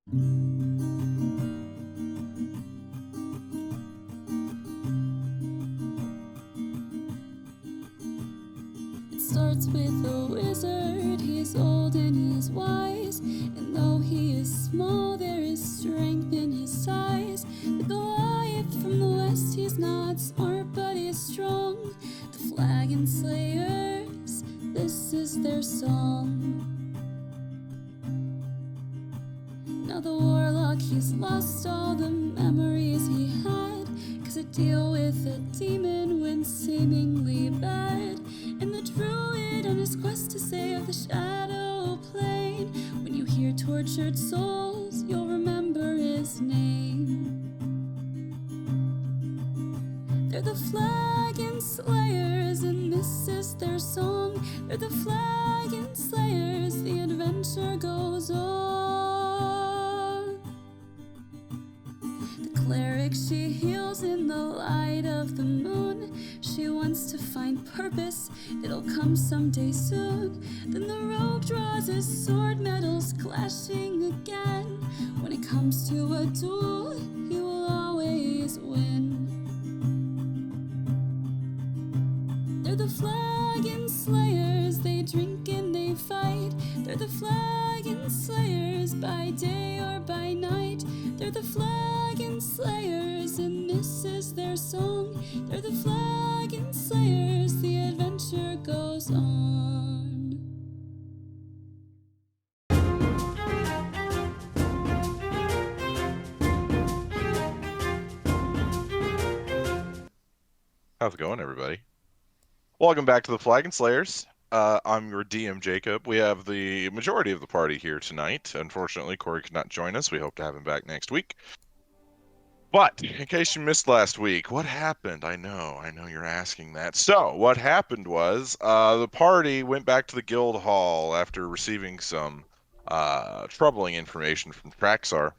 It starts with a wizard. He's old and he's wise, and though he is small, there is strength in his size. The Goliath from the west, he's not smart, but he's strong. The Flagon Slayers, this is their song. Now the warlock, he's lost all the memories he had, 'cause to deal with a demon went seemingly bad. And the druid on his quest to save the shadow plane, when you hear tortured souls, you'll remember his name. They're the Flagon Slayers, and this is their song. They're the Flagon Slayers, the adventure goes on. The cleric, she heals in the light of the moon. She wants to find purpose, it'll come someday soon. Then the rogue draws his sword, metals clashing again. When it comes to a duel, he will always win. They're the Flagon Slayers, they drink and they fight. They're the Flagon Slayers, by day or by night. They're the Flagon Slayers, and this is their song. They're the Flagon Slayers, the adventure goes on. How's it going, everybody? Welcome back to the Flagon Slayers. I'm your DM, Jacob. We have the majority of the party here tonight. Unfortunately, Corey could not join us. We hope to have him back next week. But, in case you missed last week, what happened? I know you're asking that. So, what happened was, the party went back to the guild hall after receiving some troubling information from Traxar,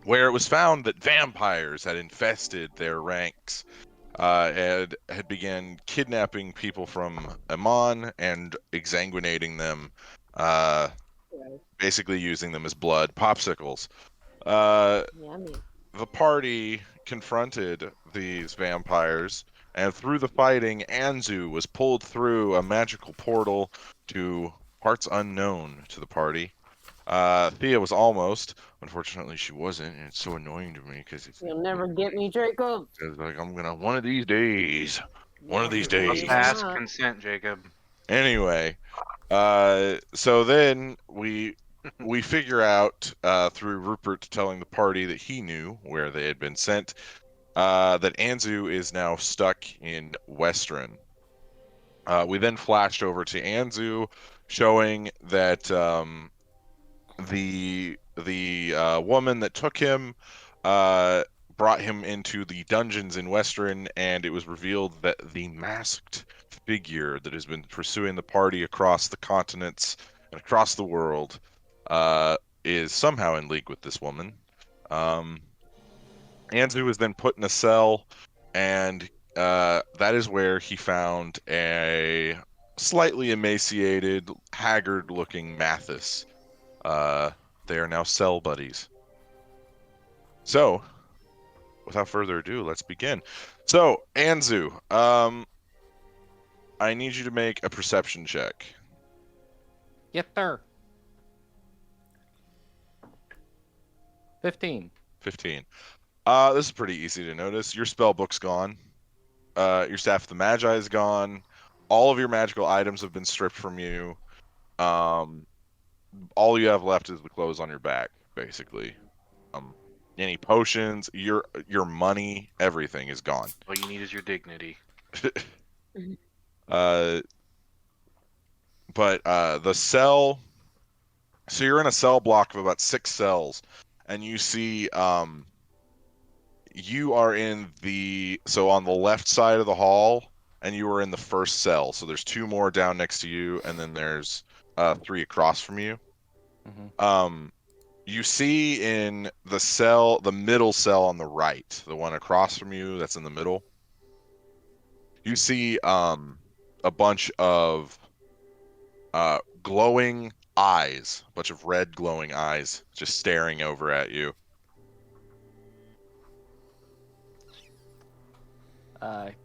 where it was found that vampires had infested their ranks. Had began kidnapping people from Amon and exsanguinating them, basically using them as blood popsicles. Yummy. The party confronted these vampires, and through the fighting, Anzu was pulled through a magical portal to parts unknown to the party. Thea was almost. Unfortunately, she wasn't, and it's so annoying to me because You'll never get me, Jacob. It's like, I'm gonna one of these days. One of these Maybe days. Past not. consent, Jacob. Anyway, so then we figure out through Rupert telling the party that he knew where they had been sent, that Anzu is now stuck in Western. We then flashed over to Anzu, showing that the woman that took him brought him into the dungeons in Western, and it was revealed that the masked figure that has been pursuing the party across the continents and across the world is somehow in league with this woman. Anzu was then put in a cell, and that is where he found a slightly emaciated, haggard-looking Mathis. They are now cell buddies. So, without further ado, let's begin. So, Anzu, I need you to make a perception check. Yes, sir. 15. 15. This is pretty easy to notice. Your spell book's gone. Your Staff of the Magi is gone. All of your magical items have been stripped from you. All you have left is the clothes on your back, basically. Any potions, your money, everything is gone. All you need is your dignity. But the cell, so you're in a cell block of about 6 cells, and you see you are in so on the left side of the hall, and you are in the first cell. So there's 2 more down next to you, and then there's 3 across from you. Mm-hmm. You see in the middle cell on the right, the one across from you that's in the middle, you see a bunch of glowing eyes, a bunch of red glowing eyes, just staring over at you.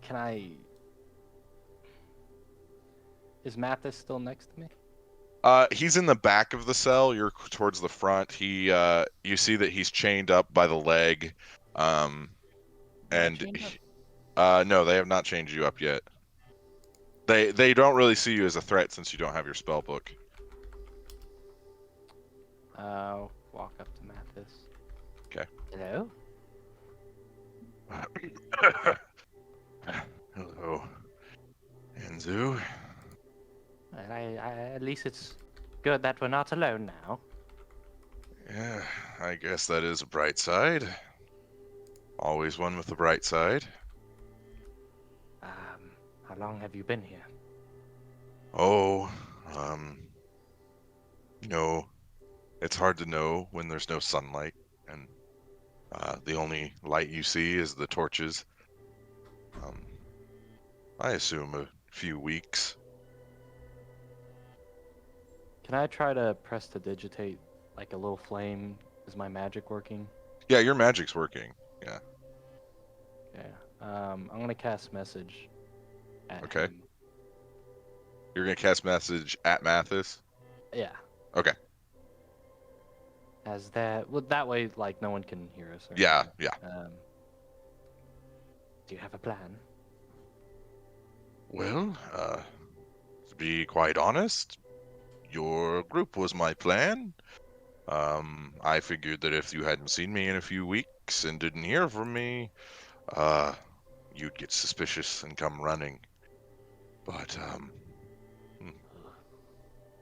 Can I? Is Mathis still next to me? He's in the back of the cell. You're towards the front. You see that he's chained up by the leg. Am I And chained up? no, they have not changed you up yet. They don't really see you as a threat since you don't have your spell book. Walk up to Mathis. Okay. Hello? Hello, Anzu. At least it's good that we're not alone now. Yeah, I guess that is a bright side. Always one with the bright side. How long have you been here? Oh, it's hard to know when there's no sunlight, and the only light you see is the torches. I assume a few weeks. Can I try to prestidigitate like a little flame? Is my magic working? Yeah, your magic's working. Yeah. Yeah. I'm gonna cast message at Okay. him. You're gonna cast message at Mathis? Yeah. Okay. As that, well, that way, like, no one can hear us. Or Yeah, anything. yeah. Do you have a plan? Well, to be quite honest, your group was my plan. I figured that if you hadn't seen me in a few weeks and didn't hear from me, you'd get suspicious and come running. But,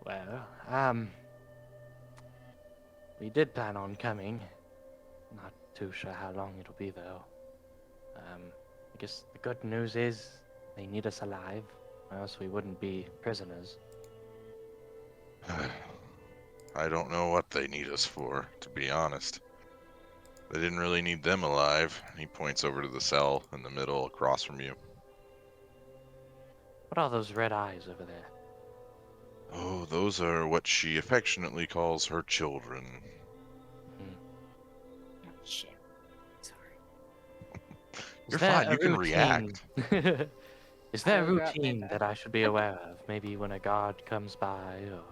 Well, we did plan on coming. Not too sure how long it'll be, though. I guess the good news is they need us alive, or else we wouldn't be prisoners. I don't know what they need us for, to be honest. They didn't really need them alive. He points over to the cell in the middle across from you. What are those red eyes over there? Oh, those are what she affectionately calls her children. Oh, shit. Sorry. You're fine, you can react. Is there a I got routine that. that I should be aware of? Maybe when a guard comes by, or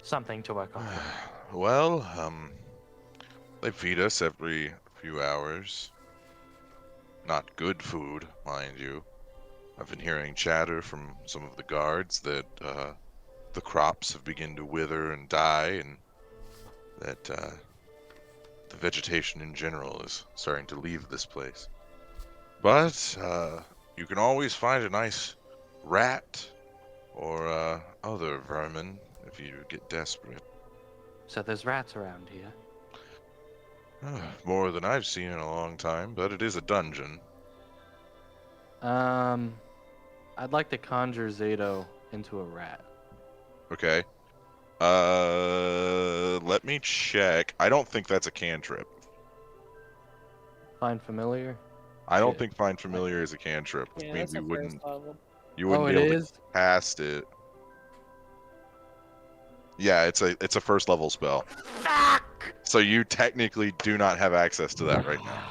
something to work on. Well, they feed us every few hours. Not good food, mind you. I've been hearing chatter from some of the guards that the crops have begun to wither and die, and that the vegetation in general is starting to leave this place. But you can always find a nice rat or other vermin if you get desperate. So there's rats around here. More than I've seen in a long time, but it is a dungeon. I'd like to conjure Zato into a rat. Okay. Let me check. I don't think that's a cantrip. Find familiar? I don't Shit. think find familiar is a cantrip, which Yeah, means that's you a wouldn't first level. be Oh, it able is? to cast it. Yeah, it's a first level spell. Fuck! So you technically do not have access to that right now.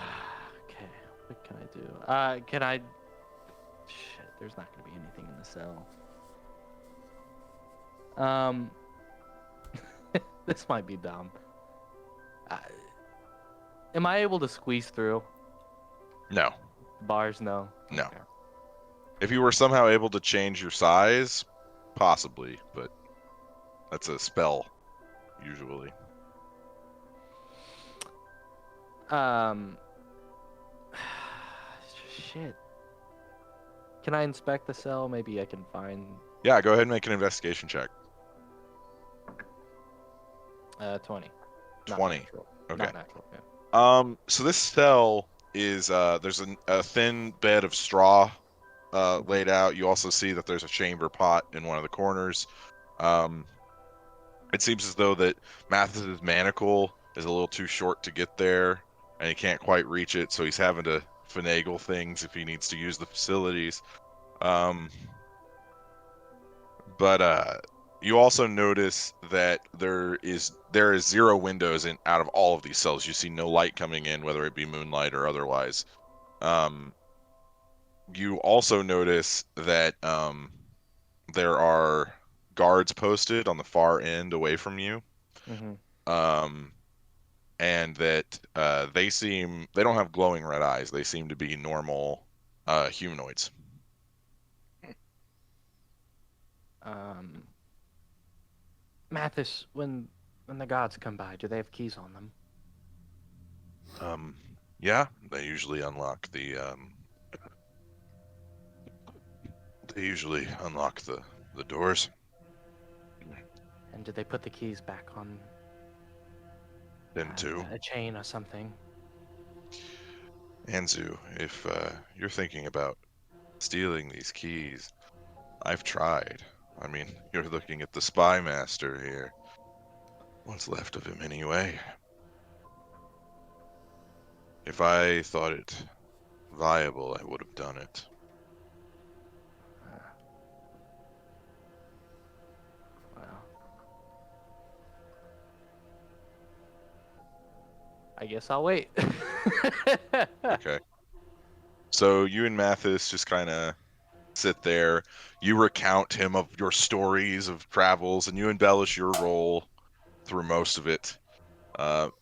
Okay, what can I do? Can I... Shit, there's not gonna be anything in the cell. This might be dumb. Am I able to squeeze through? No. Bars, no. No. Okay. If you were somehow able to change your size, possibly, but that's a spell, usually. Shit. Can I inspect the cell? Maybe I can find... Yeah, go ahead and make an investigation check. 20. Not 20. natural. Okay. Not natural, yeah. So this cell is there's a thin bed of straw laid out. You also see that there's a chamber pot in one of the corners. It seems as though that Mathis's manacle is a little too short to get there, and he can't quite reach it, so he's having to finagle things if he needs to use the facilities. But You also notice that there is 0 windows in out of all of these cells. You see no light coming in, whether it be moonlight or otherwise. You also notice that there are guards posted on the far end away from you. Um, and that they don't have glowing red eyes. They seem to be normal humanoids. Mathis, when the gods come by, do they have keys on them? Yeah, they usually unlock the the doors. And do they put the keys back on Into a chain or something? Anzu, if you're thinking about stealing these keys, I've tried. I mean, you're looking at the spy master here. What's left of him anyway? If I thought it viable, I would have done it. Well, I guess I'll wait. Okay. So you and Mathis just kind of sit there. You recount him of your stories of travels, and you embellish your role through most of it.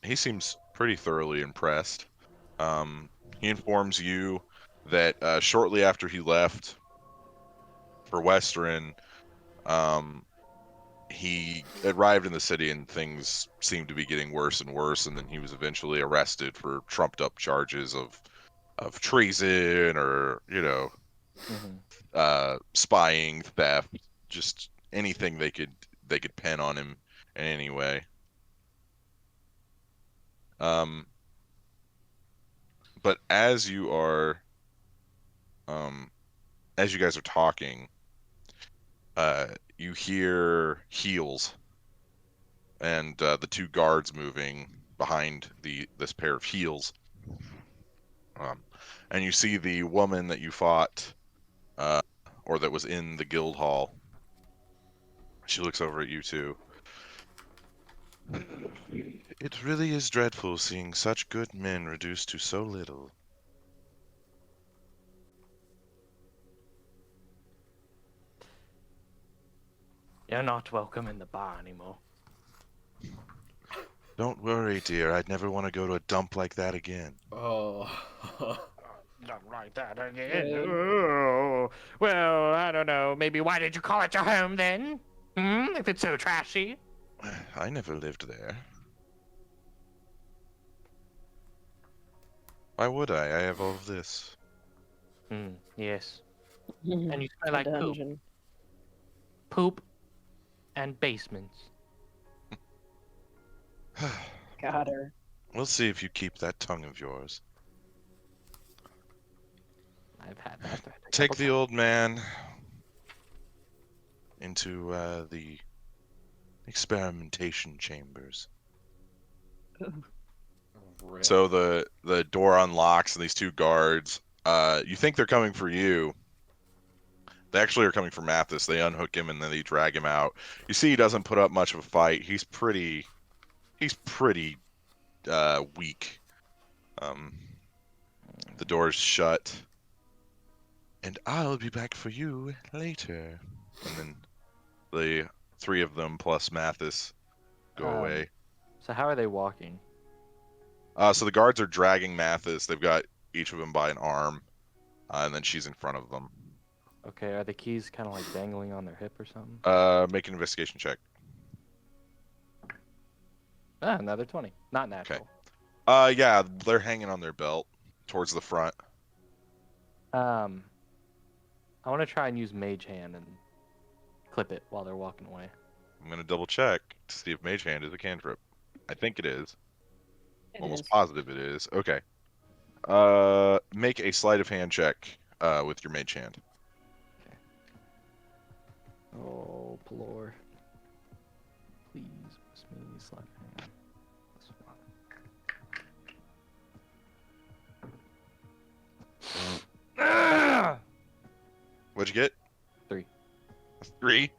He seems pretty thoroughly impressed. He informs you that shortly after he left for Western, he arrived in the city and things seemed to be getting worse and worse, and then he was eventually arrested for trumped up charges of treason or spying, theft, just anything they could pin on him in any way. But as you guys are talking, you hear heels and the 2 guards moving behind this pair of heels. And you see the woman that you fought, or that was in the guild hall. She looks over at you too. It really is dreadful seeing such good men reduced to so little. You're not welcome in the bar anymore. Don't worry, dear. I'd never want to go to a dump like that again. Oh. Not like that again. Oh. Well, I don't know. Maybe why did you call it your home then? If it's so trashy. I never lived there. Why would I? I have all of this. Yes. And you smell like poop. dungeon. Poop and basements. Got her. We'll see if you keep that tongue of yours. I've had that threat a Take couple the old man into the experimentation chambers. So the door unlocks and these 2 guards, you think they're coming for you. They actually are coming for Mathis. They unhook him and then they drag him out. You see he doesn't put up much of a fight. He's pretty weak. The door's shut. And I'll be back for you later. And then the 3 of them plus Mathis go away. So how are they walking? So the guards are dragging Mathis. They've got each of them by an arm, and then she's in front of them. Okay, are the keys kind of like dangling on their hip or something? Make an investigation check. Another 20. Not natural. Yeah, they're hanging on their belt towards the front. I want to try and use Mage Hand and clip it while they're walking away. I'm gonna double check to see if Mage Hand is a cantrip. I think it is. It Almost is. positive it is. Okay. Make a sleight of hand check with your Mage Hand. Okay. Oh, Plor. Please, smooth slide hand. What'd you get? 3. 3.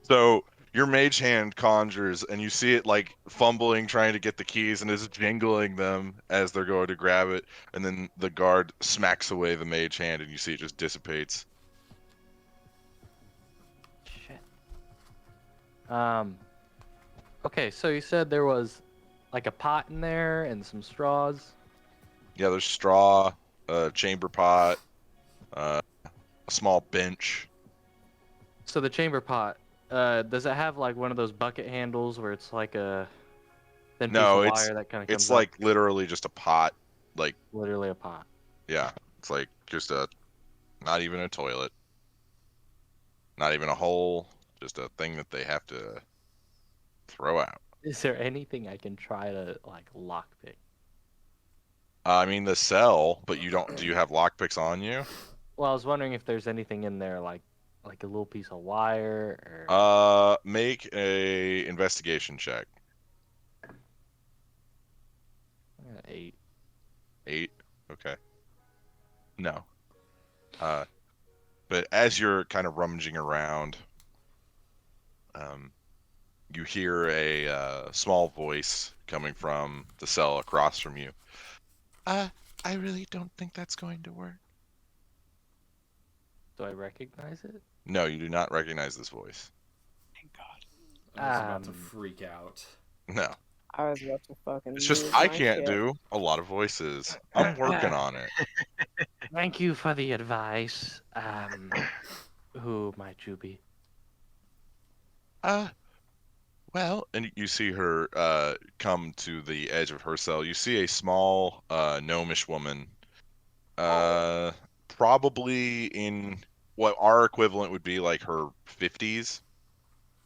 So your mage hand conjures, and you see it like fumbling, trying to get the keys, and is jingling them as they're going to grab it. And then the guard smacks away the mage hand, and you see it just dissipates. Shit. Okay, so you said there was like a pot in there and some straws. Yeah, there's straw, a chamber pot, a small bench. So the chamber pot, does it have like one of those bucket handles where it's like a thin piece No, of it's wire that kind of comes it's like literally just a pot. Like, up? Literally a pot. yeah, it's like just not even a toilet, not even a hole, just a thing that they have to throw out. Is there anything I can try to like lockpick? I mean the cell, but you don't. Do you have lockpicks on you? Well, I was wondering if there's anything in there like a little piece of wire or. Make a investigation check. 8. 8. Okay. No. But as you're kind of rummaging around, you hear a small voice coming from the cell across from you. I really don't think that's going to work. Do I recognize it? No, you do not recognize this voice. Thank God. I was about to Um, freak out. No. I was about to fucking. It's just lose I my can't shit. do a lot of voices. I'm working on it. Thank you for the advice. Who might you be? Well, and you see her come to the edge of her cell. You see a small gnomish woman, probably in what our equivalent would be like her 50s.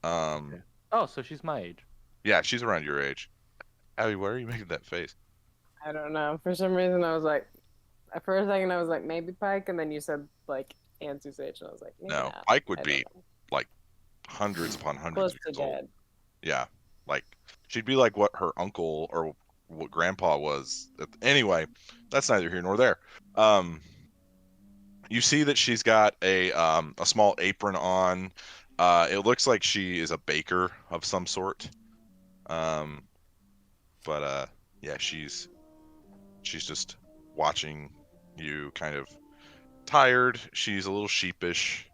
Oh, so she's my age. Yeah, she's around your age. Abby, why are you making that face? I don't know. For some reason, I was like, for a second, I was like, maybe Pike, and then you said like Anzu's age, and I was like, maybe No, not. Pike I would don't be know. like hundreds upon hundreds Close of to years old. dead. Yeah, like she'd be like what her uncle or what grandpa was. Anyway, that's neither here nor there. You see that she's got a small apron on. It looks like she is a baker of some sort. But yeah, she's just watching you, kind of tired. She's a little sheepish.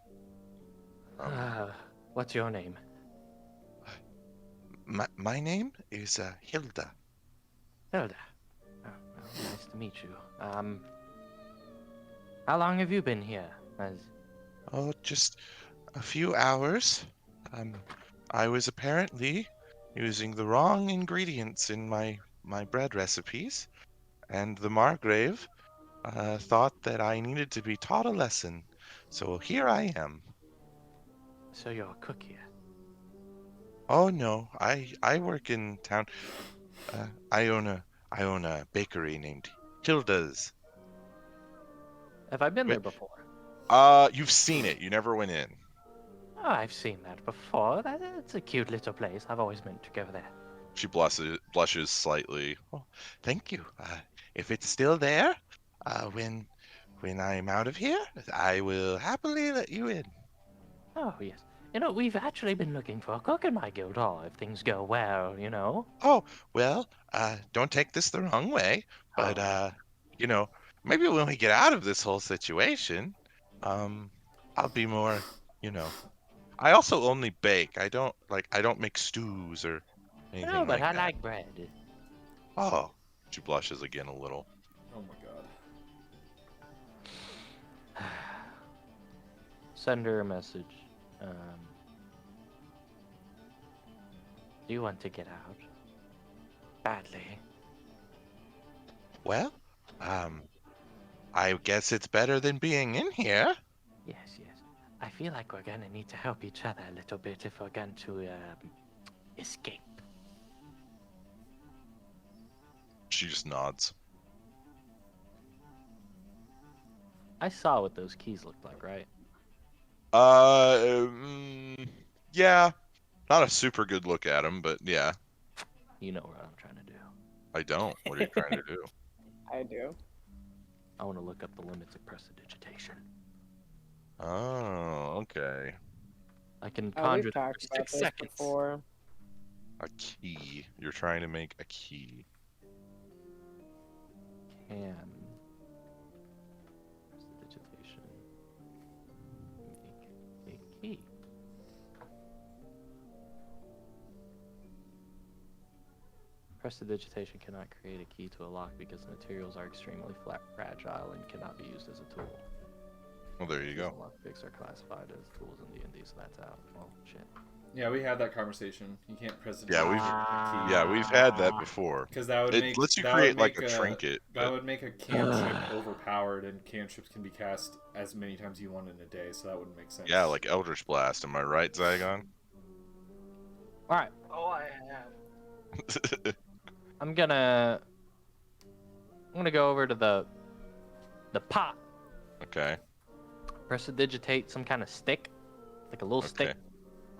What's your name? My name is Hilda. Hilda. Oh, well, nice to meet you. How long have you been here? Oh, just a few hours. I was apparently using the wrong ingredients in my bread recipes, and the Margrave thought that I needed to be taught a lesson. So here I am. So you're a cook here? Oh no, I work in town. I own a bakery named Hilda's. Have I been Wait. there before? You've seen it. You never went in. Oh, I've seen that before. It's a cute little place. I've always meant to go there. She blushes slightly. Oh, thank you. If it's still there, when I'm out of here, I will happily let you in. Oh, yes. You know, we've actually been looking for a cook in my guild hall if things go well, you know? Oh, well, don't take this the wrong way, but Oh. maybe when we get out of this whole situation, I'll be more, I also only bake. I don't make stews or anything No, but like I that. like bread. Oh, she blushes again a little. Oh my god. Send her a message. Do you want to get out? Badly. Well, I guess it's better than being in here. Yes, yes. I feel like we're gonna need to help each other a little bit if we're going to escape. She just nods. I saw what those keys looked like, right? Yeah, not a super good look at him, but yeah. You know what I'm trying to do. I don't. What are you trying to do? I do. I want to look up the limits of prestidigitation. Oh, okay. I can Oh, conjure we've them talked for about 6 this seconds. before. A key. You're trying to make a key. Can prestidigitation make a key? Prestidigitation cannot create a key to a lock because the materials are extremely fragile and cannot be used as a tool. Well, there you Keys go. and lockpicks are classified as tools in D&D, so that's out. Well, shit. Yeah, we had that conversation. You can't present Yeah, we've- a key. Yeah, we've had that before. Because that would It make lets you that create would like make a trinket. that But would make a cantrip overpowered, and cantrips can be cast as many times you want in a day, so that wouldn't make sense. yeah, like Eldritch Blast. Am I right, Zygon? Alright, Oh, I have. I'm gonna go over to the pot, Okay. prestidigitate some kind of stick, like a little Okay. stick.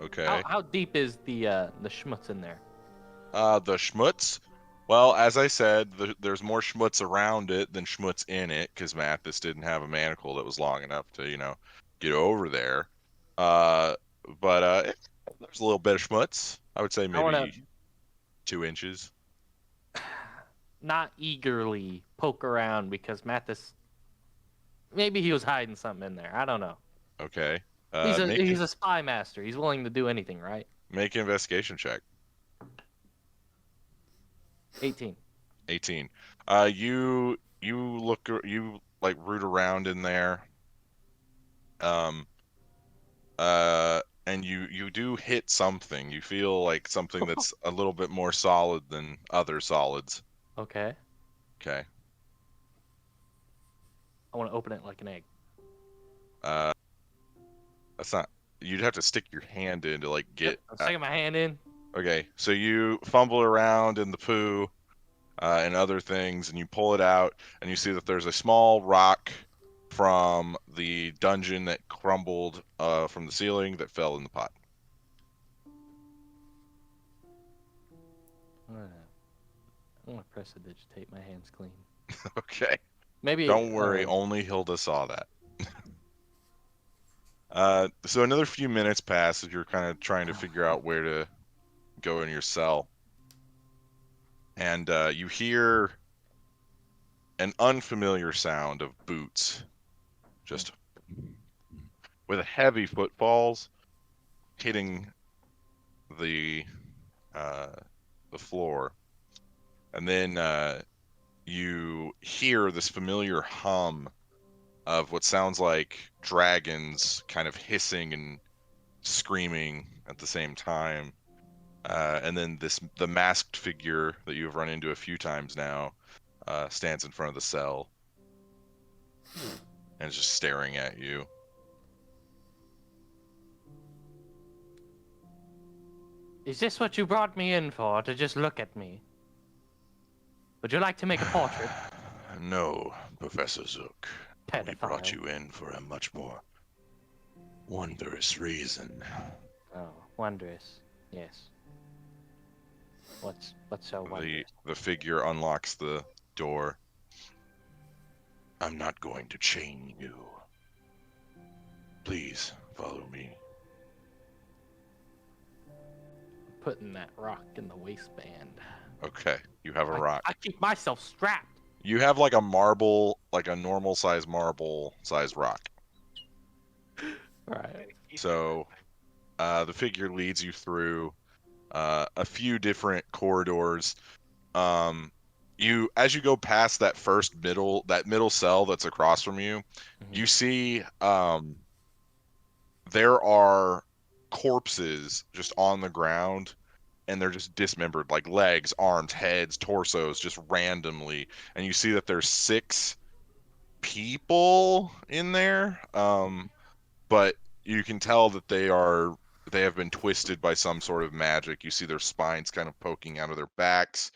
Okay. How deep is the schmutz in there? The schmutz. Well, as I said, there's more schmutz around it than schmutz in it, because Mathis didn't have a manacle that was long enough to, get over there. But there's a little bit of schmutz. I would say I wanna maybe 2 inches. not eagerly poke around because Mathis, maybe he was hiding something in there. I don't know. Okay. He's a spy master. He's willing to do anything, right? Make an investigation check. 18. 18. You like root around in there. And you do hit something. You feel like something that's a little bit more solid than other solids. Okay. Okay. I want to open it like an egg. That's not. You'd have to stick your hand in to like get. I'm sticking my hand in. Okay, so you fumble around in the poo and other things, and you pull it out, and you see that there's a small rock from the dungeon that crumbled from the ceiling that fell in the pot. I want to prestidigitate my hands clean. Okay. Maybe. Don't worry, only Hilda saw that. So another few minutes pass as you're kind of trying to figure out where to go in your cell. And you hear an unfamiliar sound of boots. Just with heavy footfalls hitting the floor. And then you hear this familiar hum of what sounds like dragons kind of hissing and screaming at the same time. And then the masked figure that you've run into a few times now stands in front of the cell and is just staring at you. Is this what you brought me in for, to just look at me? Would you like to make a portrait? No, Professor Zook. We brought Pedophile. you in for a much more wondrous reason. Oh, wondrous. Yes. What's so wondrous? The figure unlocks the door. I'm not going to chain you. Please follow me. Putting that rock in the waistband. Okay, you have a rock. I keep myself strapped. You have like a marble, like a normal size marble size rock. Right. So the figure leads you through a few different corridors. As you go past that middle cell that's across from you, you see there are corpses just on the ground, and they're just dismembered, like legs, arms, heads, torsos, just randomly. And you see that there's 6 people in there, but you can tell that they have been twisted by some sort of magic. You see their spines kind of poking out of their backs,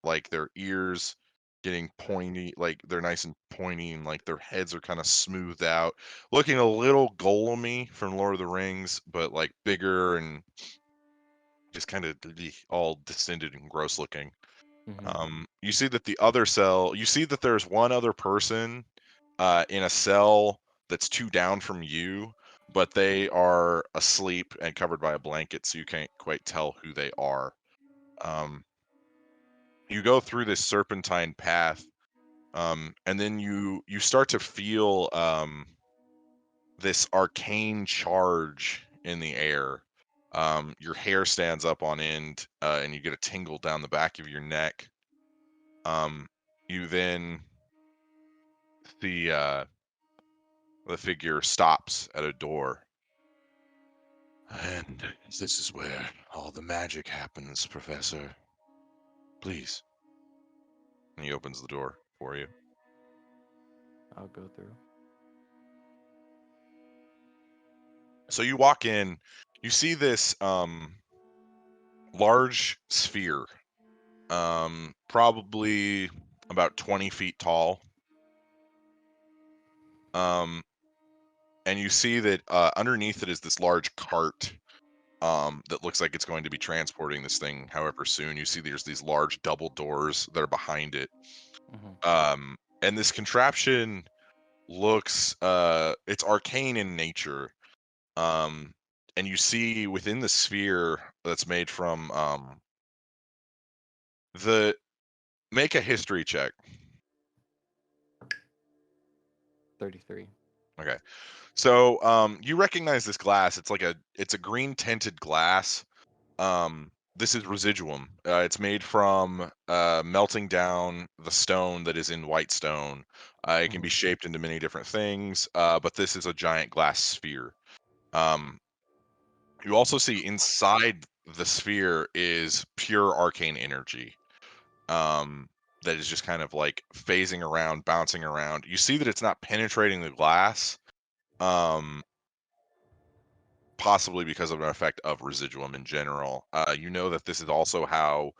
like their ears getting pointy, like they're nice and pointy, and like their heads are kind of smoothed out, looking a little golem-y from Lord of the Rings, but like bigger and just kind of all distended and gross looking. You see that you see that there's one other person in a cell that's 2 down from you, but they are asleep and covered by a blanket, so you can't quite tell who they are. You go through this serpentine path, and then you start to feel this arcane charge in the air. Your hair stands up on end, and you get a tingle down the back of your neck. You then see the figure stops at a door. And this is where all the magic happens, Professor. Please. And he opens the door for you. I'll go through. So you walk in, you see this large sphere, probably about 20 feet tall. And you see that underneath it is this large cart that looks like it's going to be transporting this thing however soon. You see there's these large double doors that are behind it. And this contraption looks it's arcane in nature. And you see within the sphere that's made from make a history check. 33. Okay. So you recognize this glass. It's a green tinted glass. This is residuum. It's made from melting down the stone that is in white stone. It can be shaped into many different things, but this is a giant glass sphere. You also see inside the sphere is pure arcane energy. That is just kind of like phasing around, bouncing around. You see that it's not penetrating the glass, possibly because of an effect of residuum in general. You know that this is also how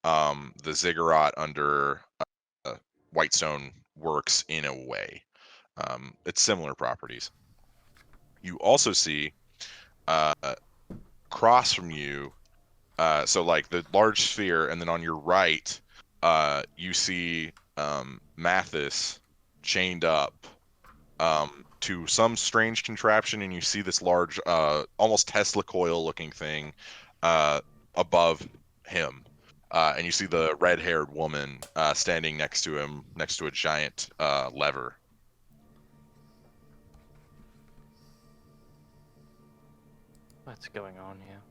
the ziggurat under Whitestone works in a way. It's similar properties. You also see across from you, so like the large sphere, and then on your right, you see Mathis chained up to some strange contraption, and you see this large, almost Tesla coil looking thing above him. And you see the red-haired woman standing next to him, next to a giant lever. What's going on here?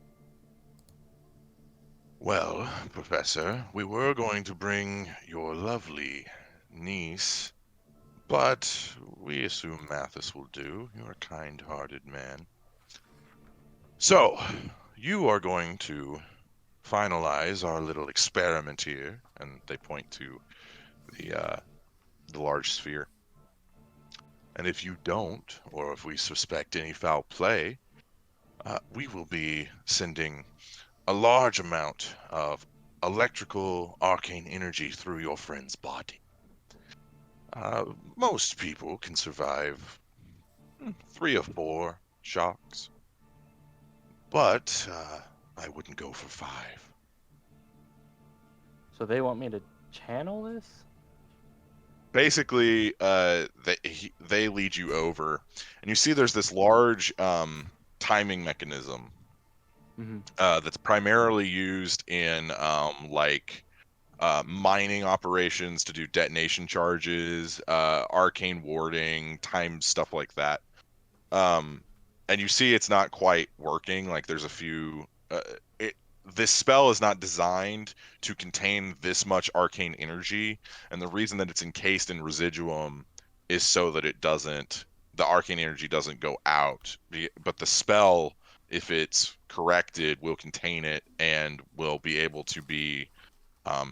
Well, Professor, we were going to bring your lovely niece, but we assume Mathis will do. You're a kind-hearted man. So, you are going to finalize our little experiment here, and they point to the large sphere. And if you don't, or if we suspect any foul play, we will be sending a large amount of electrical arcane energy through your friend's body. Most people can survive 3 or 4 shocks, but I wouldn't go for 5. So they want me to channel this? Basically, they lead you over, and you see there's this large timing mechanism that's primarily used in mining operations to do detonation charges, arcane warding, time stuff like that. And you see it's not quite working. Like there's a few. This spell is not designed to contain this much arcane energy, and the reason that it's encased in residuum is so that the arcane energy doesn't go out. But the spell, if it's corrected, will contain it and will be able to be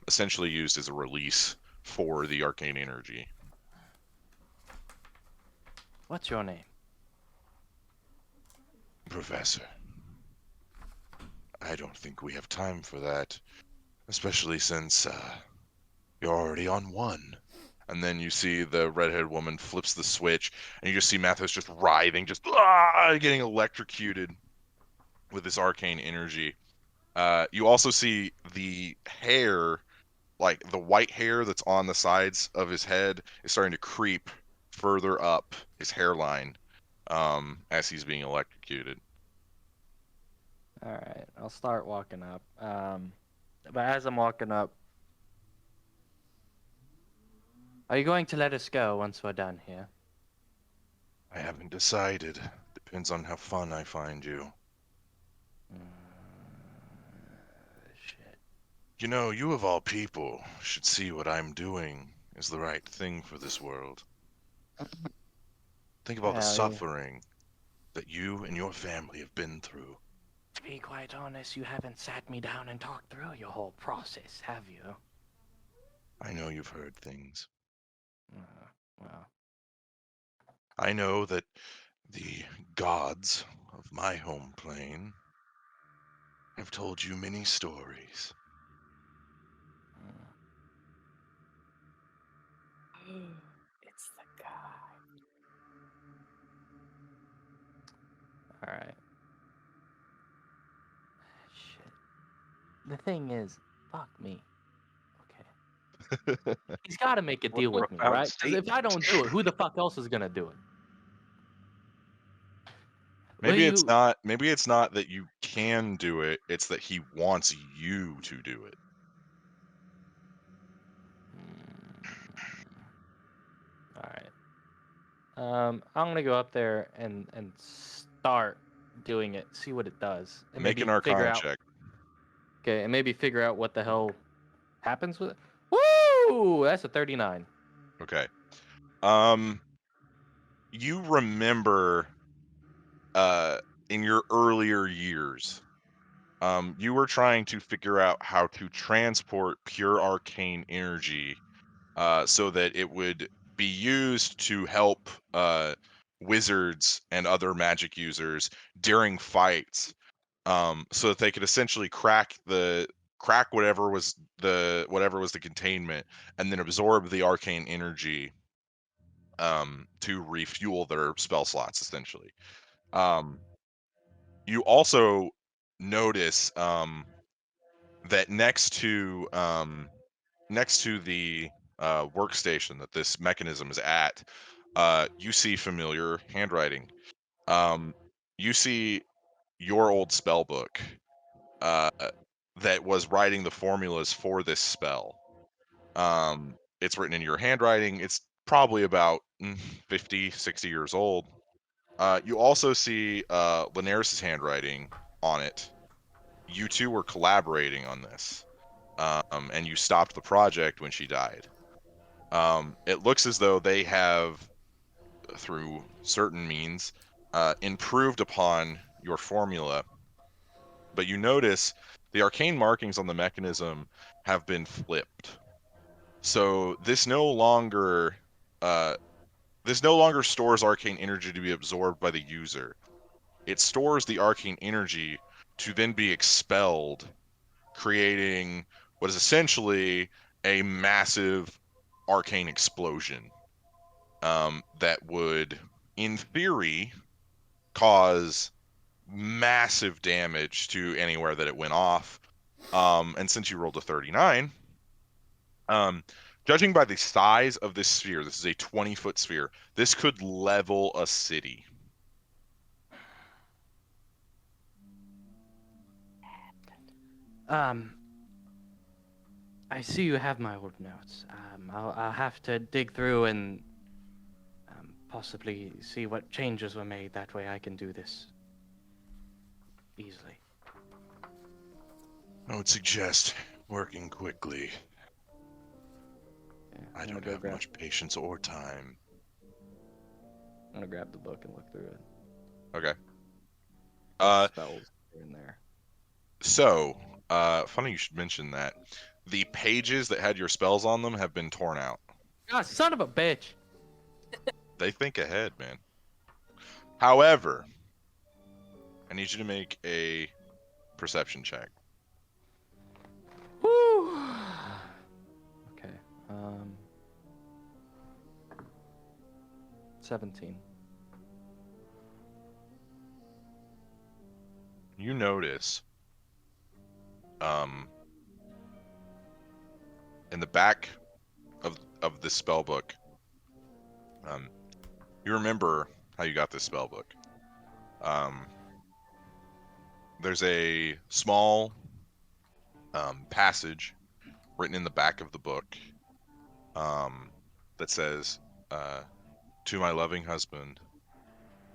essentially used as a release for the arcane energy. What's your name? Professor. I don't think we have time for that, especially since you're already on 1. And then you see the redheaded woman flips the switch, and you just see Mathis just writhing, just getting electrocuted with this arcane energy. You also see the hair, like the white hair that's on the sides of his head, is starting to creep further up his hairline. as he's being electrocuted. All right, I'll start walking up. But as I'm walking up, are you going to let us go once we're done here? I haven't decided. Depends on how fun I find you. Shit. You know, you of all people should see what I'm doing is the right thing for this world. Think of all the Hell yeah. suffering that you and your family have been through. To be quite honest, you haven't sat me down and talked through your whole process, have you? I know you've heard things. Well, I know that the gods of my home plane have told you many stories. It's the guy. all right. Shit. The thing is, fuck me. Okay. He's got to make a What deal with me, profound right? Because if I don't do it, who the fuck else is gonna do it? Maybe Will it's you? not. Maybe it's not that you can do it. It's that he wants you to do it. All right. I'm gonna go up there and start doing it. See what it does, and Make an maybe figure Arcana out. check. Okay, and maybe figure out what the hell happens with it. Woo! That's a 39. Okay. You remember, in your earlier years, you were trying to figure out how to transport pure arcane energy, so that it would be used to help wizards and other magic users during fights, so that they could essentially crack whatever was the containment, and then absorb the arcane energy, to refuel their spell slots essentially. Um, you also notice, that next to the workstation that this mechanism is at, you see familiar handwriting. Um, you see your old spell book, uh, that was writing the formulas for this spell. It's written in your handwriting. It's probably about 50, 60 years old. You also see Linares' handwriting on it. You two were collaborating on this, and you stopped the project when she died. It looks as though they have, through certain means, improved upon your formula, but you notice the arcane markings on the mechanism have been flipped. So uh, this no longer stores arcane energy to be absorbed by the user. It stores the arcane energy to then be expelled, creating what is essentially a massive arcane explosion, that would, in theory, cause massive damage to anywhere that it went off. And since you rolled a 39, um, judging by the size of this sphere, this is a 20-foot sphere. This could level a city. I see you have my old notes. I'll have to dig through and possibly see what changes were made. That way I can do this easily. I would suggest working quickly. Yeah, I I'm don't gonna go have grab, much patience or time. I'm gonna grab the book and look through it. Okay. What spells are in there? So, funny you should mention that. The pages that had your spells on them have been torn out. Ah, son of a bitch! They think ahead, man. However, I need you to make a perception check. Woo! Okay. 17. You notice, in the back of the spell book, you remember how you got this spell book. There's a small passage written in the back of the book that says, "To my loving husband,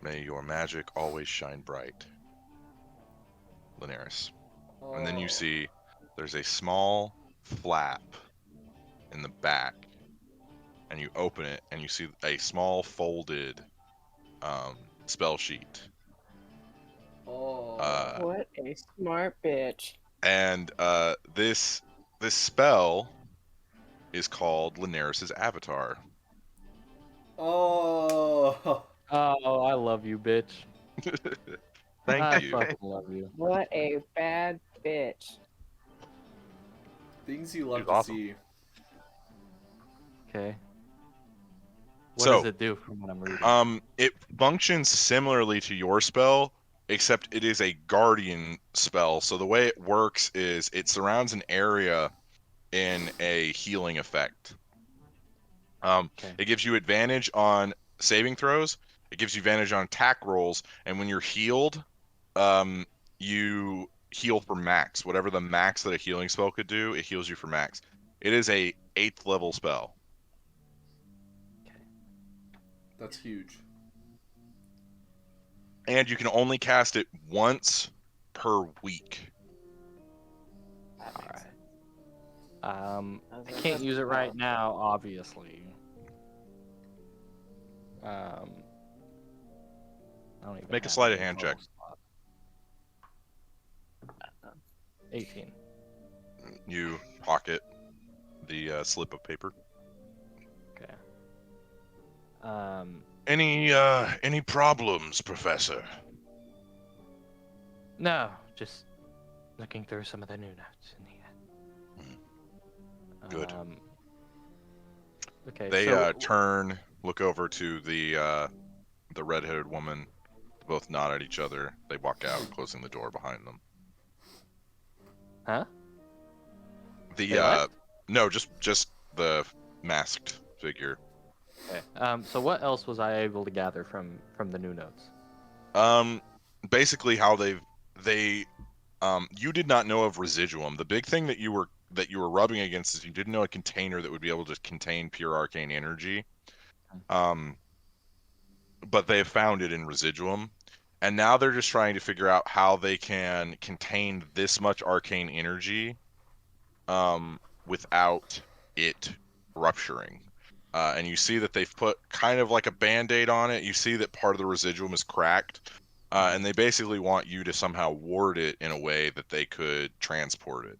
may your magic always shine bright, Linares." And then you see there's a small flap in the back, and you open it, and you see a small folded spell sheet. What a smart bitch. And this spell is called Linares' Avatar. Oh. Oh, I love you, bitch. Thank I you. fucking love you. What a bad bitch. Things you love She's to awesome. see. Okay. What So, does it do from what I'm reading? It functions similarly to your spell, except it is a guardian spell. So the way it works is it surrounds an area in a healing effect. Okay. It gives you advantage on saving throws. It gives you advantage on attack rolls, and when you're healed, you heal for max. Whatever the max that a healing spell could do, it heals you for max. It is a 8th level spell. That's huge. And you can only cast it once per week. Alright. I can't use it right now, obviously. I don't even Make a have sleight of any hand total check. slot. 18. You pocket the slip of paper. Okay. Any problems, Professor? No, just looking through some of the new notes in here. Good. Okay. They so turn, look over to the red-headed woman. Both nod at each other. They walk out, closing the door behind them. Huh? The They left? no, just the masked figure. Okay. So what else was I able to gather from the new notes? Basically how they you did not know of residuum. The big thing that you were rubbing against is you didn't know a container that would be able to contain pure arcane energy. But they have found it in residuum, and now they're just trying to figure out how they can contain this much arcane energy without it rupturing. And you see that they've put kind of like a band-aid on it. You see that part of the residuum is cracked, and they basically want you to somehow ward it in a way that they could transport it.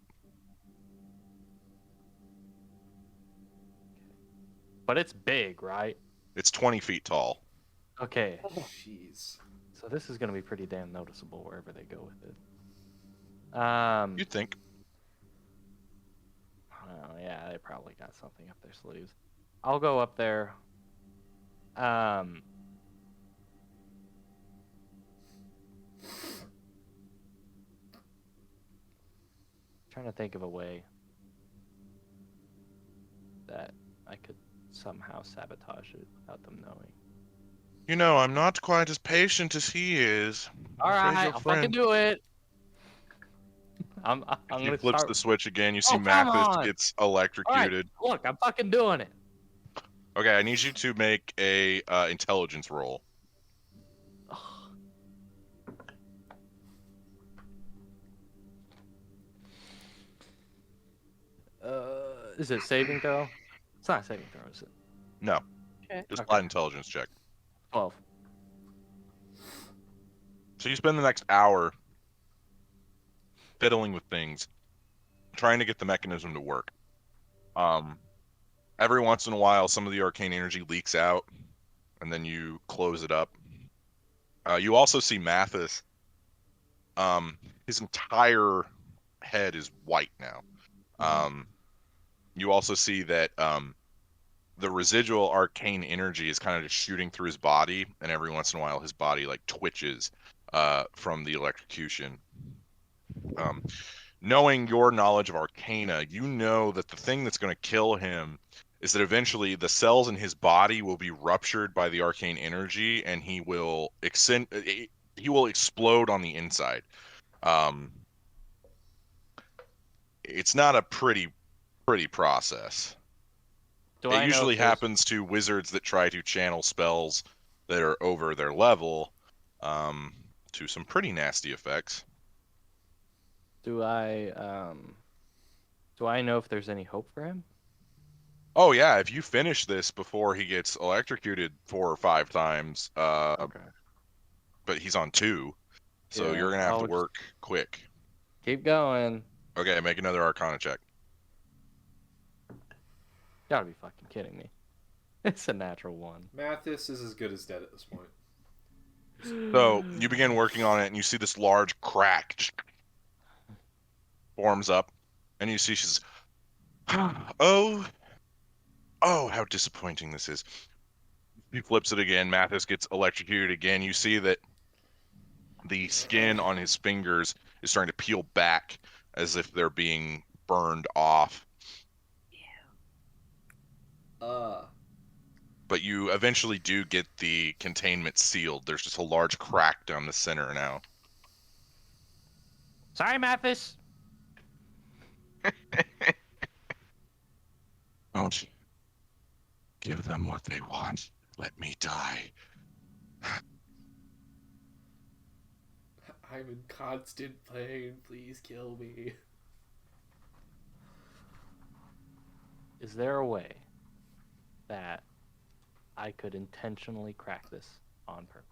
But it's big, right? It's 20 feet tall. Okay. Jeez. So this is gonna be pretty damn noticeable wherever they go with it. You'd think. Oh yeah, they probably got something up their sleeves. I'll go up there. Trying to think of a way that I could somehow sabotage it without them knowing. You know, I'm not quite as patient as he is. All right, I'll fucking do it. I'm If gonna he flips start. the switch again, you see Oh, come Mathis on! gets All right, electrocuted. look, I'm fucking doing it. Okay, I need you to make a intelligence roll. Is it saving throw? It's not a saving throw, is it? No. Okay. Just Okay. flat intelligence check. 12. So you spend the next hour fiddling with things, trying to get the mechanism to work. Every once in a while, some of the arcane energy leaks out, and then you close it up. You also see Mathis. His entire head is white now. You also see that the residual arcane energy is kind of just shooting through his body, and every once in a while, his body like twitches from the electrocution. Knowing your knowledge of Arcana, you know that the thing that's going to kill him is that eventually the cells in his body will be ruptured by the arcane energy, and he will explode on the inside. It's not a pretty process. Do It I know usually if there's- happens to wizards that try to channel spells that are over their level, to some pretty nasty effects. Do I know if there's any hope for him? Oh yeah, if you finish this before he gets electrocuted 4 or 5 times, Okay. but he's on 2, so Yeah, you're gonna have I'll to just work quick. keep going. Okay, make another Arcana check. Gotta be fucking kidding me. It's a natural 1. Mathis is as good as dead at this point. So you begin working on it, and you see this large crack just forms up, and you see she's, oh, how disappointing this is. He flips it again. Mathis gets electrocuted again. You see that the skin on his fingers is starting to peel back as if they're being burned off. But you eventually do get the containment sealed. There's just a large crack down the center now. Sorry, Mathis. Don't give them what they want. Let me die. I'm in constant pain. Please kill me. Is there a way that I could intentionally crack this on purpose?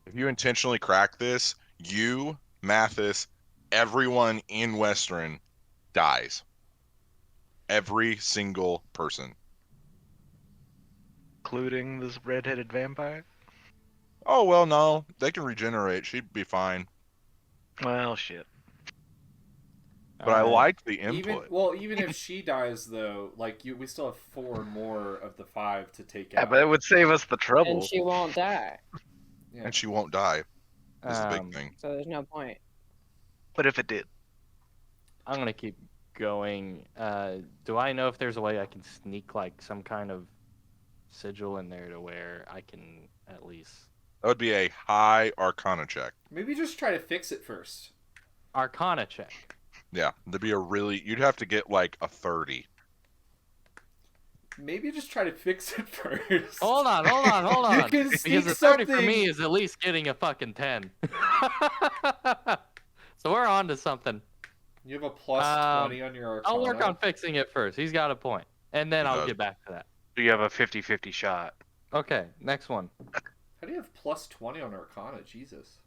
If you intentionally crack this, you, Mathis, everyone in Western dies. Every single person. Including this red-headed vampire? Oh, well, no. They can regenerate. She'd be fine. Well, shit. But I like the Even input. even if she dies though, like we still have 4 more of the 5 to take Yeah, out. but it would save us the trouble. And she won't die. Yeah. And she won't die. Is the big thing. So there's no point. But if it did, I'm gonna keep going. Do I know if there's a way I can sneak like some kind of sigil in there to where I can at least That would be a high Arcana check. Maybe just try to fix it first. Arcana check? Yeah, that'd be you'd have to get like a 30. Maybe just try to fix it first. Hold on. You can Because sneak a 30 for something. me is at least getting a fucking 10. So we're on to something. You have a plus 20 on your Arcana. I'll work on fixing it first. He's got a point. And then He I'll does. get back to that. you have a 50-50 shot. Okay, next one. How do you have plus 20 on Arcana? Jesus.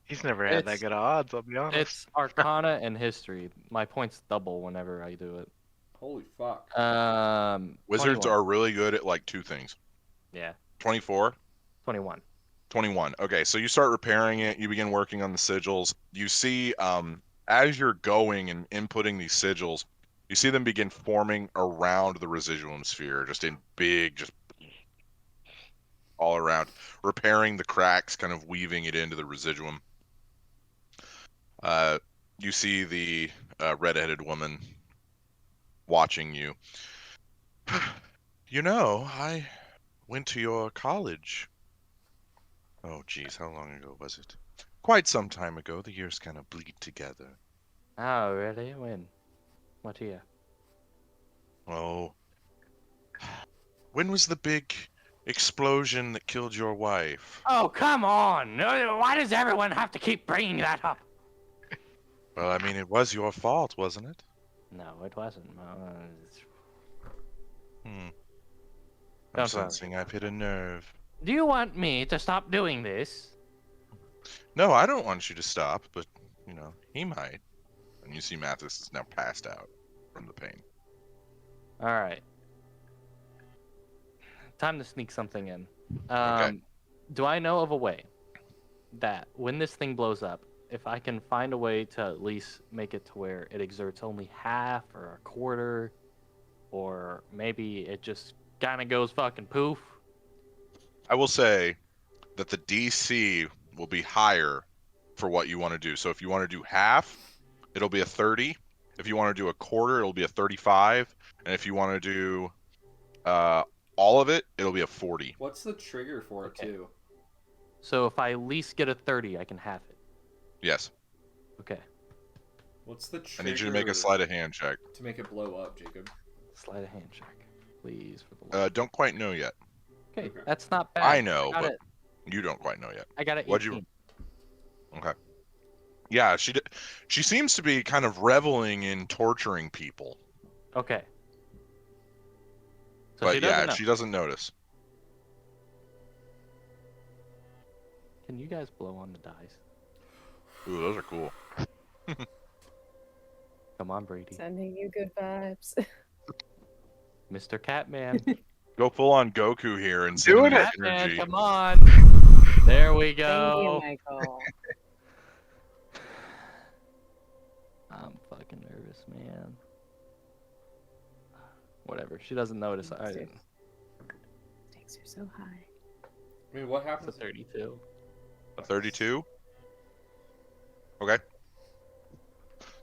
He's never had that It's- good odds, I'll be honest. It's Arcana and History. My points double whenever I do it. Holy fuck. Wizards 21. are really good at like 2 things. Yeah, 24, 21. 21. Okay, so you start repairing it. You begin working on the sigils. You see, as you're going and inputting these sigils, you see them begin forming around the residuum sphere, just in big, just all around, repairing the cracks, kind of weaving it into the residuum. You see the red-headed woman watching you. You know, I went to your college. Oh, geez, how long ago was it? Quite some time ago. The years kind of bleed together. Oh, really? When? What year? Oh, when was the big explosion that killed your wife? Oh, come on! Why does everyone have to keep bringing that up? Well, I mean, it was your fault, wasn't it? No, it wasn't. I'm Don't worry. sensing I've hit a nerve. Do you want me to stop doing this? No, I don't want you to stop, but, you know, he might. And you see Mathis is now passed out from the pain. All right. Time to sneak something in. Okay. Do I know of a way that when this thing blows up, if I can find a way to at least make it to where it exerts only half or a quarter, or maybe it just kind of goes fucking poof? I will say that the DC will be higher for what you want to do. So if you want to do half, it'll be a 30. If you want to do a quarter, it'll be a 35. And if you want to do All of it, it'll be a 40. What's the trigger for it Okay. too? So if I at least get a 30, I can half it. Yes. Okay. What's the I trigger? need you to make a sleight of hand check. to make it blow up, Jacob. Sleight of hand check, please, for the love. Don't quite know yet. Okay, okay. that's not bad. I know, got but it. you don't quite know yet. I got it. What'd 18. you? Okay. Yeah, she seems to be kind of reveling in torturing people. Okay. So But she doesn't yeah, know. she doesn't notice. Can you guys blow on the dice? Ooh, those are cool. Come on, Brady. Sending you good vibes. Mr. Catman. Go full on Goku here and send him Doing that it. Catman, energy. come on. There we Thank you, go. Michael. I'm fucking nervous, man. Whatever. She doesn't notice. I didn't. Stakes are so high. I mean, what It's a happens? 32. A 32. Okay.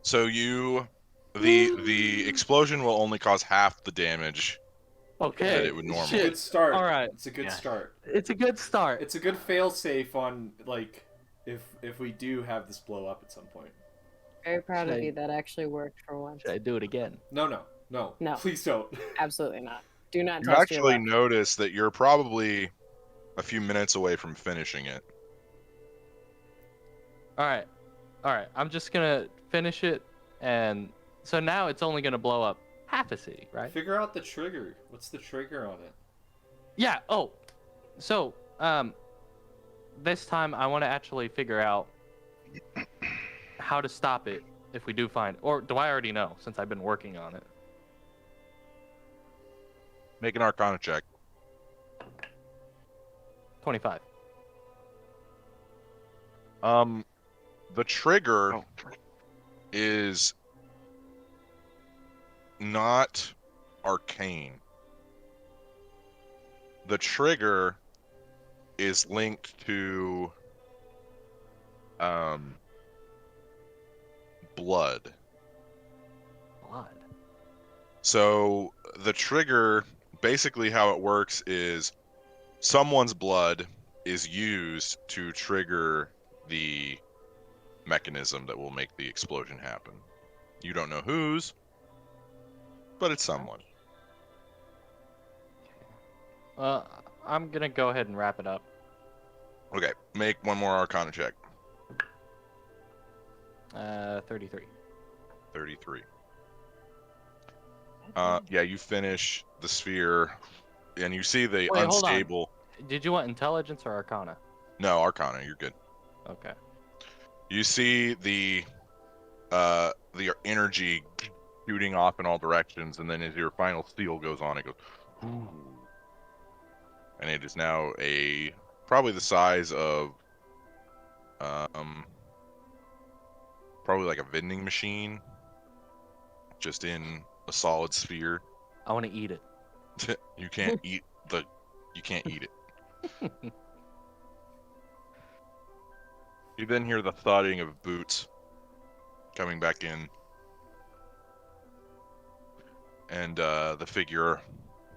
So the explosion will only cause half the damage. Okay. That it would It's a normally. good start. All right. It's a good Yeah. start. It's a good start. It's a good fail safe on like if we do have this blow up at some point. Very proud Should of I- you. That actually worked for once. Should I do it again? No. No. Please don't. Absolutely not. Do not You test actually your luck. notice that you're probably a few minutes away from finishing it. All right. I'm just gonna finish it, and so now it's only gonna blow up half a city, right? Figure out the trigger. What's the trigger on it? Yeah. Oh, so this time I want to actually figure out how to stop it if we do find, or do I already know since I've been working on it? Make an Arcana check. 25. The trigger Oh, is not arcane. The trigger is linked to blood. Blood. So the trigger, basically how it works is someone's blood is used to trigger the mechanism that will make the explosion happen. You don't know whose, but it's someone. I'm gonna go ahead and wrap it up. Okay, make one more Arcana check. 33. 33. Yeah, you finish the sphere, and you see the Wait, hold on. unstable. Did you want intelligence or arcana? No, Arcana, you're good. Okay. You see the energy shooting off in all directions, and then as your final seal goes on, it goes, ooh. And it is now probably the size of probably like a vending machine, just in a solid sphere. I want to eat it. You can't eat it. You then hear the thudding of boots coming back in, and the figure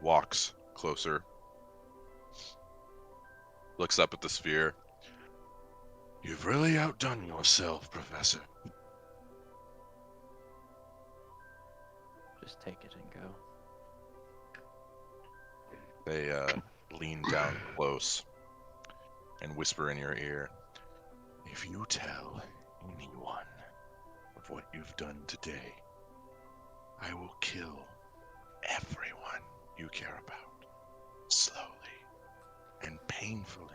walks closer, looks up at the sphere. You've really outdone yourself, Professor. Just take it and go. They lean down close and whisper in your ear, if you tell anyone of what you've done today, I will kill everyone you care about, slowly and painfully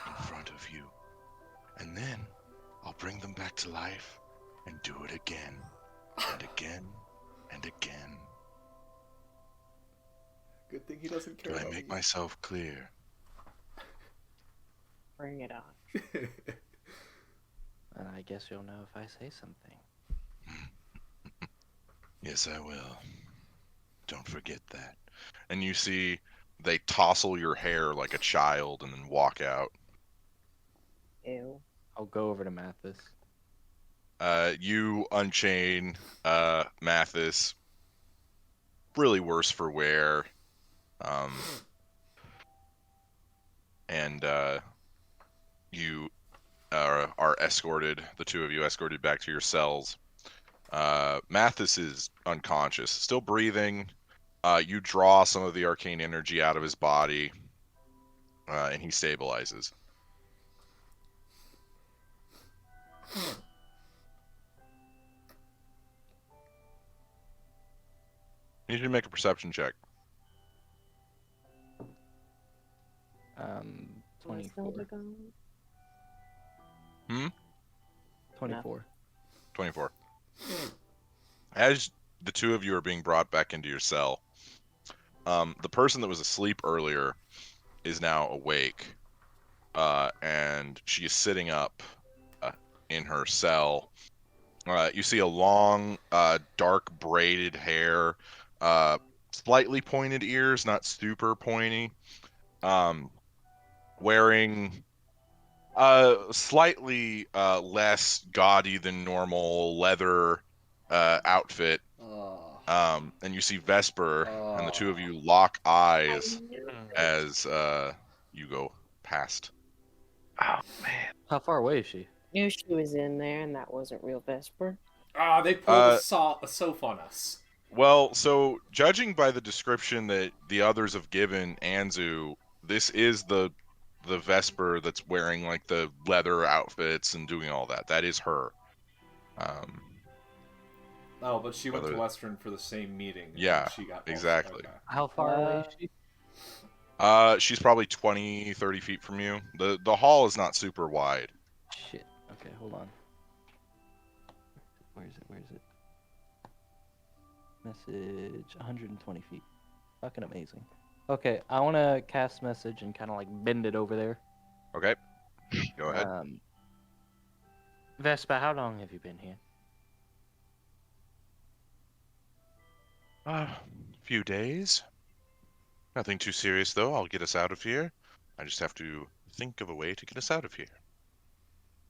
in front of you. And then I'll bring them back to life and do it again and again and again. Good thing he doesn't care. Do I about make me. myself clear? Bring it on. And I guess you'll know if I say something. Yes, I will. Don't forget that. And you see they tousle your hair like a child and then walk out. Ew. I'll go over to Mathis. You unchain Mathis. Really worse for wear. Um, and you are escorted, the two of you escorted back to your cells. Mathis is unconscious, still breathing. You draw some of the arcane energy out of his body, and he stabilizes. You need to make a perception check. 24. 24. 24. As the two of you are being brought back into your cell, the person that was asleep earlier is now awake, and she is sitting up in her cell. You see a long, dark braided hair, slightly pointed ears, not super pointy, wearing slightly less gaudy than normal leather outfit. And you see Vesper, and the two of you lock eyes as you go past. Oh man. How far away is she? Knew she was in there, and that wasn't real Vesper. They pulled a soph on us. Well, so judging by the description that the others have given Anzu, this is the Vesper that's wearing like the leather outfits and doing all that. That is her. Oh, but she went to Whether- Western for the same meeting. and Yeah, she got exactly. Okay. How far away is she? She's probably 20, 30 feet from you. The hall is not super wide. Shit. Okay, hold on. Where is it? Where is it? Message 120 feet. Fucking amazing. Okay, I want to cast message and kind of like bend it over there. Okay, go ahead. Vespa, how long have you been here? Few days. Nothing too serious though. I'll get us out of here. I just have to think of a way to get us out of here.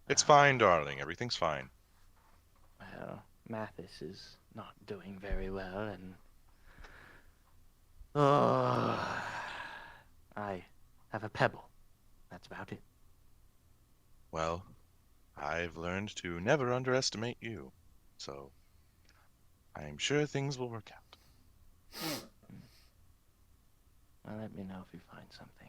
It's fine, darling. Everything's fine. Well, Mathis is not doing very well, and I have a pebble. That's about it. Well, I've learned to never underestimate you, so I'm sure things will work out. Well, let me know if you find something.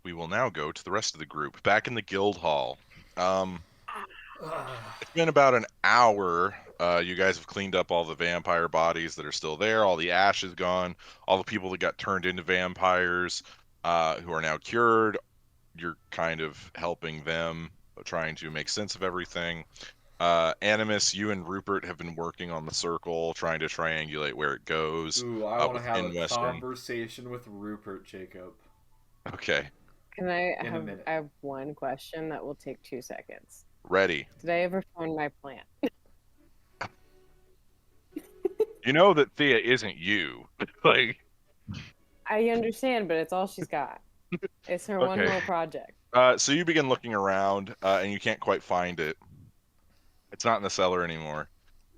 We will now go to the rest of the group, back in the guild hall. It's been about an hour. You guys have cleaned up all the vampire bodies that are still there. All the ash is gone. All the people that got turned into vampires, who are now cured. You're kind of helping them, trying to make sense of everything. Animus, you and Rupert have been working on the circle, trying to triangulate where it goes. Ooh, I want to have a within Western. conversation with Rupert, Jacob. Okay, Can I In a have? minute. I have one question that will take 2 seconds. ready. Did I ever find my plant? You know that Thea isn't you. Like, I understand, but it's all she's got. It's her one Okay. little project. so you begin looking around, and you can't quite find it. It's not in the cellar anymore.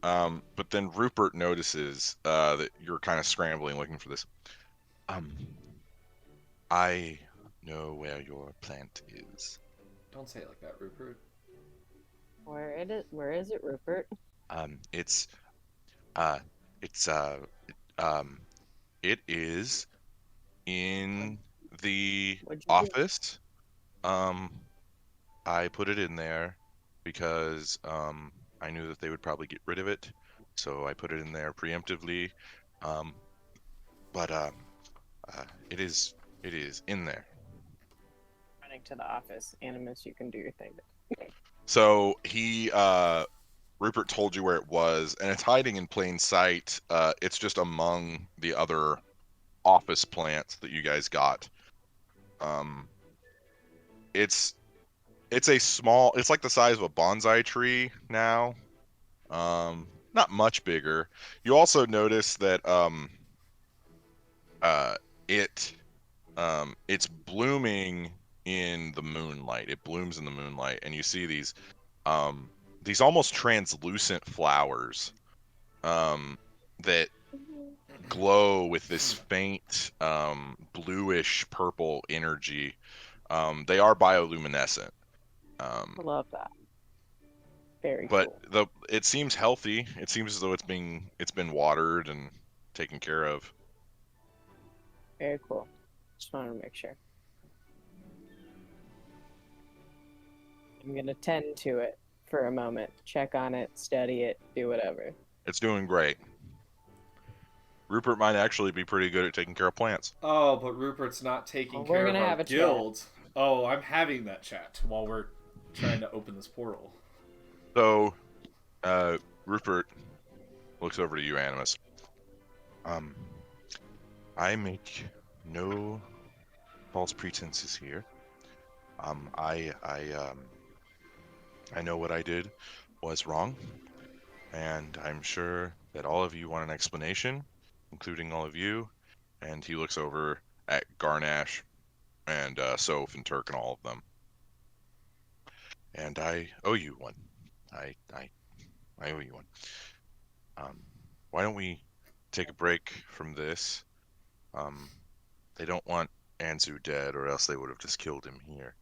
But then Rupert notices that you're kind of scrambling looking for this. I know where your plant is. Don't say it like that, Rupert. Where is it, Rupert? It is in the What'd you do? office. I put it in there because I knew that they would probably get rid of it, so I put it in there preemptively. But it is in there. Running to the office. Animus, you can do your thing. So Rupert told you where it was, and it's hiding in plain sight. It's just among the other office plants that you guys got. It's a small. It's like the size of a bonsai tree now. Not much bigger. You also notice that it's blooming in the moonlight. It blooms in the moonlight, and you see these almost translucent flowers that glow with this faint bluish purple energy. They are bioluminescent. I love that. Very But cool. it seems healthy. It seems as though it's been watered and taken care of. Very cool. Just wanted to make sure. I'm gonna tend to it for a moment, check on it, study it, do whatever. It's doing great. Rupert might actually be pretty good at taking care of plants. Oh, but Rupert's not taking Well, we're care of gonna our have a chat. guild. Oh, I'm having that chat while we're trying to open this portal. So, Rupert looks over to you, Animus. I make no false pretenses here. I know what I did was wrong, and I'm sure that all of you want an explanation, including all of you. And he looks over at Garnash and Soph and Turk and all of them. And I owe you one. I owe you one. Why don't we take a break from this? They don't want Anzu dead, or else they would have just killed him here.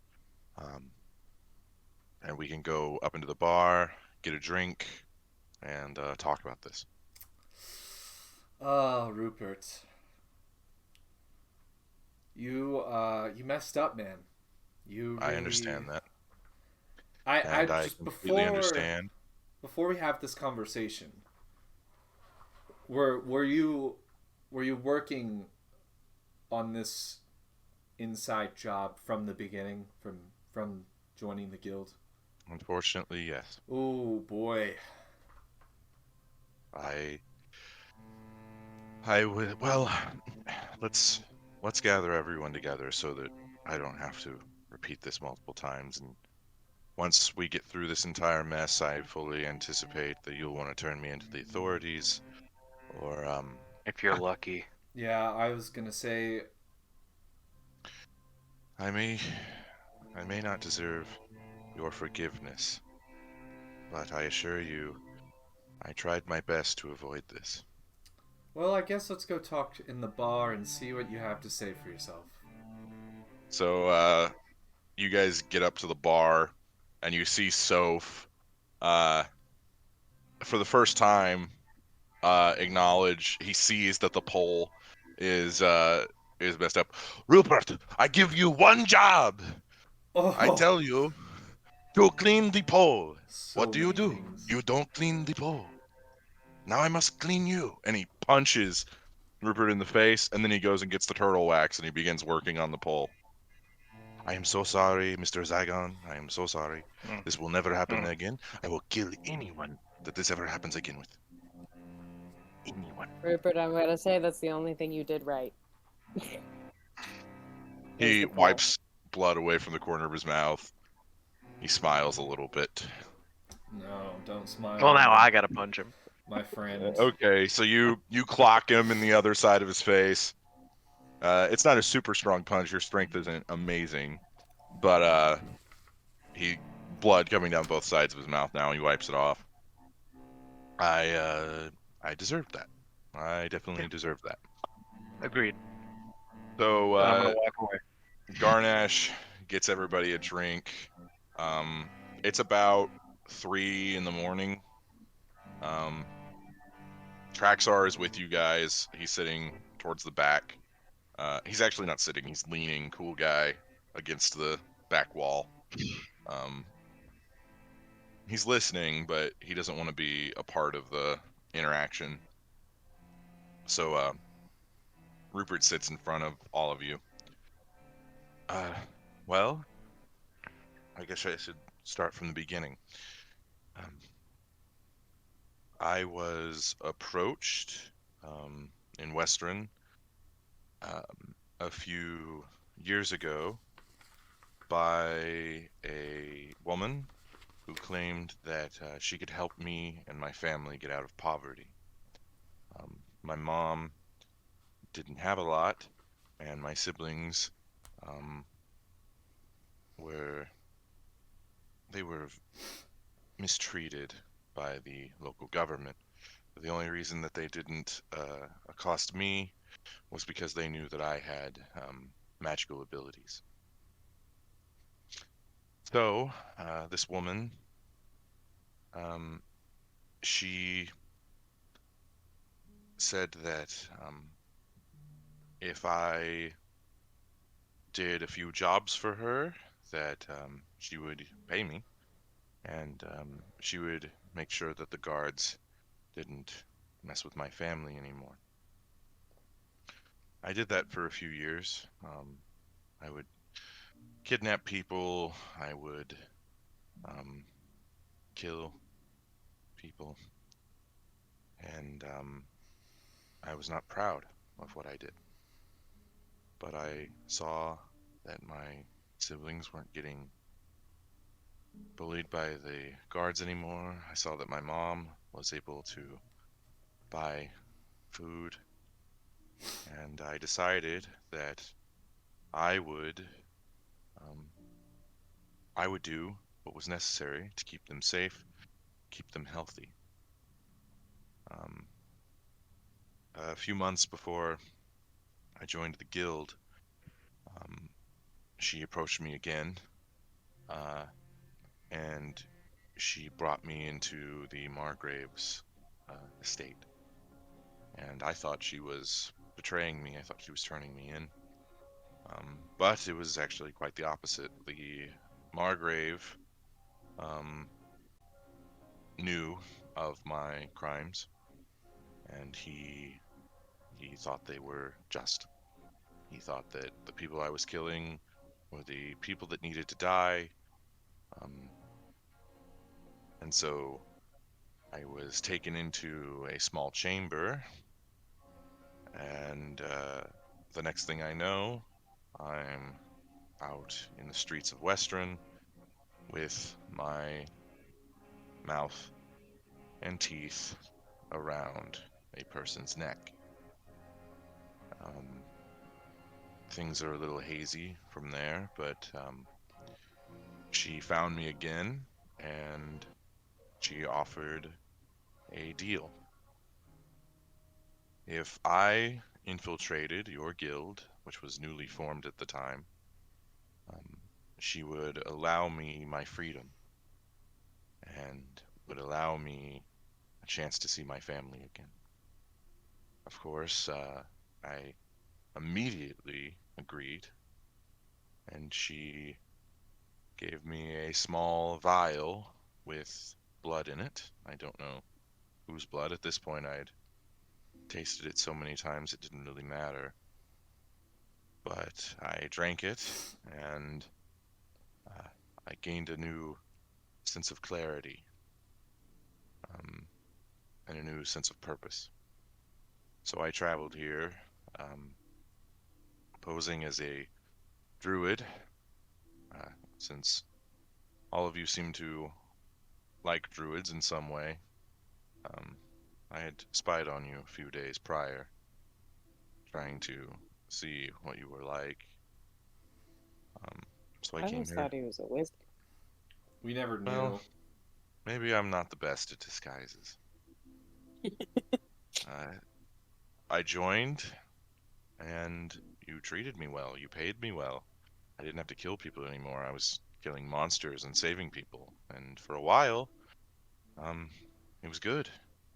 And we can go up into the bar, get a drink, and talk about this. Rupert. You messed up, man. You really... I understand that. I I just completely understand. Before we have this conversation, were you working on this inside job from the beginning, from joining the guild? Unfortunately, yes. Oh boy. Well, let's gather everyone together so that I don't have to repeat this multiple times. And once we get through this entire mess, I fully anticipate that you'll want to turn me into the authorities, or If you're lucky. Yeah, I was gonna say. I may not deserve your forgiveness, but I assure you, I tried my best to avoid this. Well, I guess let's go talk in the bar and see what you have to say for yourself. So, you guys get up to the bar, and you see Soph, for the first time, acknowledge. He sees that the pole is messed up. Rupert, I give you one job. Oh, I tell you to clean the pole. so What do you many do? things. You don't clean the pole. Now I must clean you. And he punches Rupert in the face, and then he goes and gets the turtle wax, and he begins working on the pole. I am so sorry, Mr. Zygon. I am so sorry. This will never happen again. I will kill anyone that this ever happens again with. Anyone. Rupert, I'm gonna say that's the only thing you did right. He the pole. wipes blood away from the corner of his mouth. He smiles a little bit. No, don't smile. Well, now I gotta punch him. My friend. Okay, so you clock him in the other side of his face. It's not a super strong punch. Your strength isn't amazing, but he blood coming down both sides of his mouth now. He wipes it off. I deserved that. I definitely deserved that. Agreed. So I'm gonna walk away. Garnash gets everybody a drink. It's about 3 a.m. Traxar is with you guys. He's sitting towards the back. He's actually not sitting. He's leaning, cool guy, against the back wall. He's listening, but he doesn't want to be a part of the interaction. So Rupert sits in front of all of you. Well, I guess I should start from the beginning. I was approached in Western a few years ago by a woman who claimed that she could help me and my family get out of poverty. My mom didn't have a lot, and my siblings were mistreated by the local government. The only reason that they didn't accost me was because they knew that I had magical abilities. So, this woman, um, she said that if I did a few jobs for her, that she would pay me, and she would make sure that the guards didn't mess with my family anymore. I did that for a few years. I would kidnap people. I would um, kill people, and I was not proud of what I did. But I saw that my siblings weren't getting bullied by the guards anymore. I saw that my mom was able to buy food, and I decided that I would um, I would do what was necessary to keep them safe, keep them healthy. Um, a few months before I joined the guild, um, she approached me again, uh, and she brought me into the Margrave's estate. And I thought she was betraying me. I thought she was turning me in. But it was actually quite the opposite. The Margrave um, knew of my crimes, and he thought they were just. He thought that the people I was killing were the people that needed to die, um, and so I was taken into a small chamber, and the next thing I know, I'm out in the streets of Western with my mouth and teeth around a person's neck. Um, things are a little hazy from there, but she found me again, and she offered a deal. If I infiltrated your guild, which was newly formed at the time, um, she would allow me my freedom and would allow me a chance to see my family again. Of course, I immediately agreed, and she gave me a small vial with blood in it. I don't know whose blood at this point. I'd tasted it so many times it didn't really matter. But I drank it, and I gained a new sense of clarity, um, and a new sense of purpose. So I traveled here, um, posing as a druid, since all of you seem to like druids in some way. Um, I had spied on you a few days prior, trying to see what you were like. Um, so I I came always here. thought he was a wizard. We never knew. Well, maybe I'm not the best at disguises. I joined, and you treated me well. You paid me well. I didn't have to kill people anymore. I was killing monsters and saving people. And for a while, um, it was good.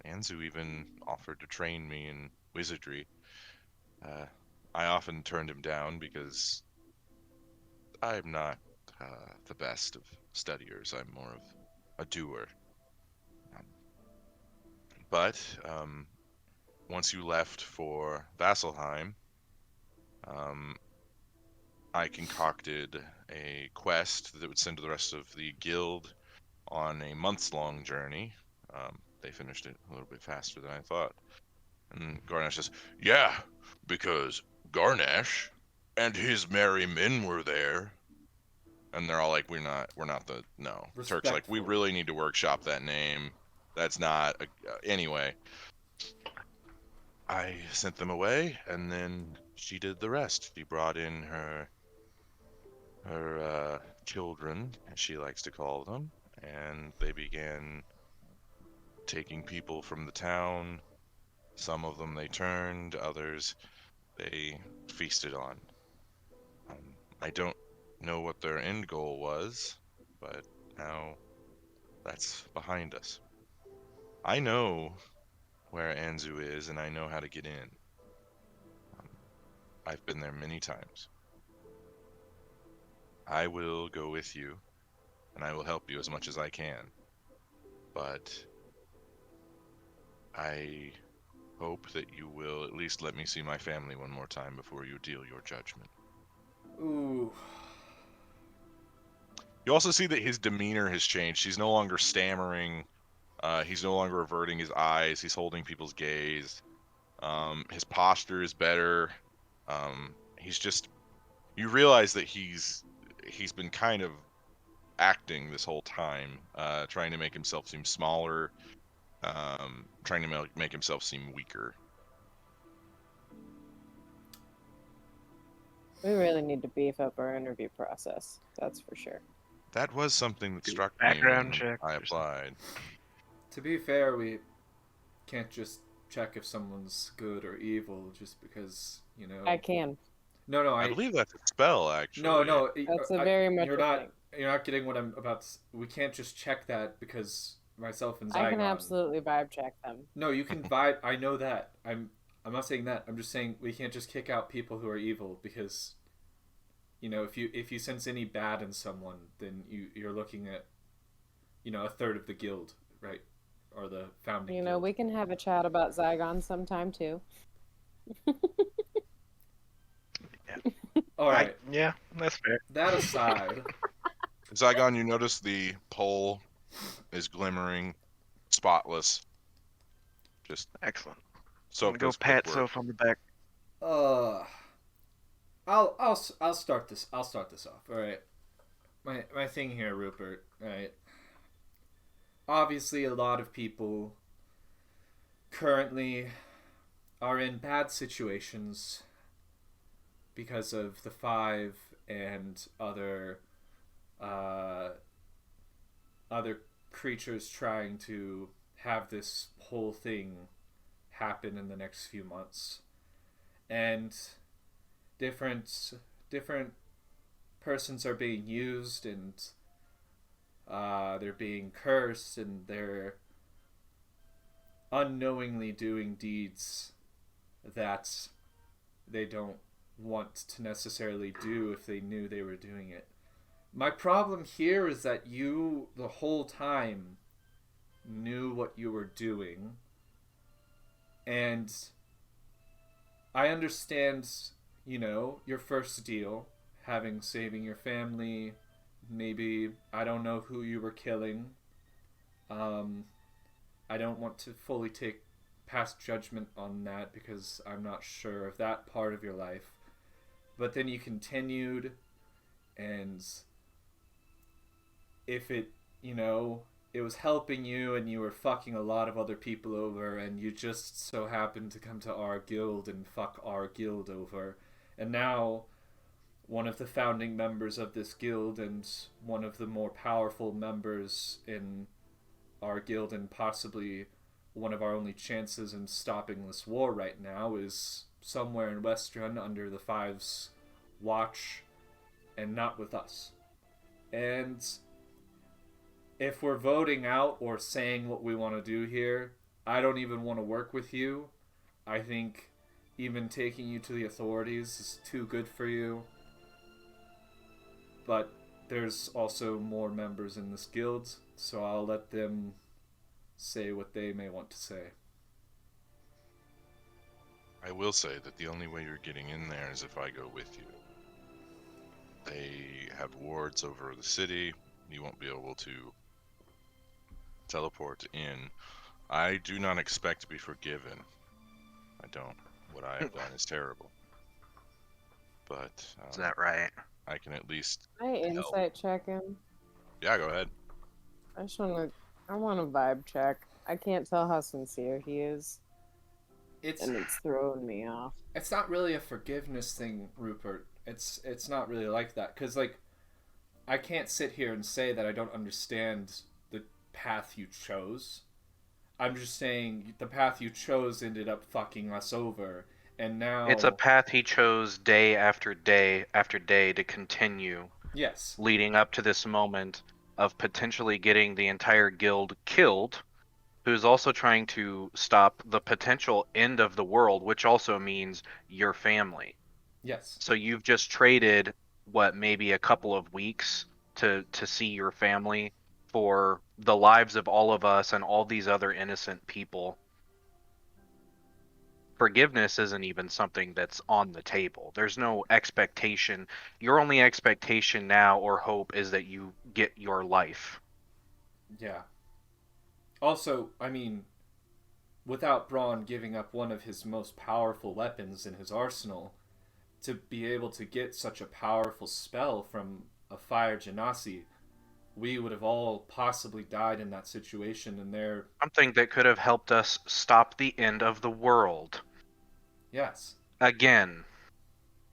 Anzu even offered to train me in wizardry. Uh, I often turned him down because I'm not the best of studiers. I'm more of a doer. Um, but once you left for Vasselheim, um, I concocted a quest that would send the rest of the guild on a months-long journey. They finished it a little bit faster than I thought. And Garnash says, "Yeah, because Garnash and his merry men were there." And they're all like, we're not the, no. Turk's like, we Respectful. really need to workshop that name. That's not, anyway. I sent them away, and then she did the rest. She brought in her children, as she likes to call them, and they began taking people from the town. Some of them they turned, others they feasted on. I don't know what their end goal was, but now that's behind us. I know where Anzu is, and I know how to get in. I've been there many times. I will go with you, and I will help you as much as I can. But I hope that you will at least let me see my family one more time before you deal your judgment. Ooh. You also see that his demeanor has changed. He's no longer stammering. He's no longer averting his eyes. He's holding people's gaze. His posture is better. He's just. You realize that he's been kind of acting this whole time, trying to make himself seem smaller, trying to make himself seem weaker. We really need to beef up our interview process. That's for sure. That was something that Do struck me background when check I or something. applied. To be fair, we can't just check if someone's good or evil just because, you know. I can. No, I believe that's a spell, actually. No. That's a very much You're a not. thing. You're not getting what I'm about. We can't just check that because myself and Zygon. I can absolutely vibe check them. No, you can vibe. I know that. I'm not saying that. I'm just saying we can't just kick out people who are evil because, you know, if you sense any bad in someone, then you're looking at, you know, a third of the guild, right, or the founding. You know, guild. we can have a chat about Zygon sometime too. All right. Yeah, that's fair. That aside, Zygon, you notice the pole is glimmering, spotless. Just Excellent. so Go pat Soph on the back. I'll start this. I'll start this off. All right. My thing here, Rupert. All right. Obviously, a lot of people currently are in bad situations because of the Five and other creatures trying to have this whole thing happen in the next few months, and different persons are being used, and they're being cursed, and they're unknowingly doing deeds that they don't want to necessarily do if they knew they were doing it. My problem here is that you, the whole time, knew what you were doing, and I understand, you know, your first deal, saving your family, maybe, I don't know who you were killing. I don't want to fully pass judgment on that because I'm not sure of that part of your life. But then you continued, and if it, you know, it was helping you and you were fucking a lot of other people over, and you just so happened to come to our guild and fuck our guild over, and now one of the founding members of this guild and one of the more powerful members in our guild, and possibly one of our only chances in stopping this war right now, is somewhere in Westrun under the Five's watch and not with us. And if we're voting out or saying what we want to do here, I don't even want to work with you. I think even taking you to the authorities is too good for you. But there's also more members in this guild, so I'll let them say what they may want to say. I will say that the only way you're getting in there is if I go with you. They have wards over the city. You won't be able to teleport in. I do not expect to be forgiven. I don't. What I have done is terrible. But Is that right? I can at least I insight check him. Yeah, go ahead. I want to vibe check. I can't tell how sincere he is, and it's throwing me off. It's not really a forgiveness thing, Rupert. It's not really like that, because, like, I can't sit here and say that I don't understand the path you chose. I'm just saying the path you chose ended up fucking us over, and now It's a path he chose day after day after day to continue, yes, leading up to this moment of potentially getting the entire guild killed, who's also trying to stop the potential end of the world, which also means your family. yes, So you've just traded what, maybe a couple of weeks to see your family for the lives of all of us and all these other innocent people. Forgiveness isn't even something that's on the table. There's no expectation. Your only expectation now or hope is that you get your life. yeah. Also, I mean, without Braun giving up one of his most powerful weapons in his arsenal, to be able to get such a powerful spell from a fire genasi, we would have all possibly died in that situation. And there, Something that could have helped us stop the end of the world. yes, Again.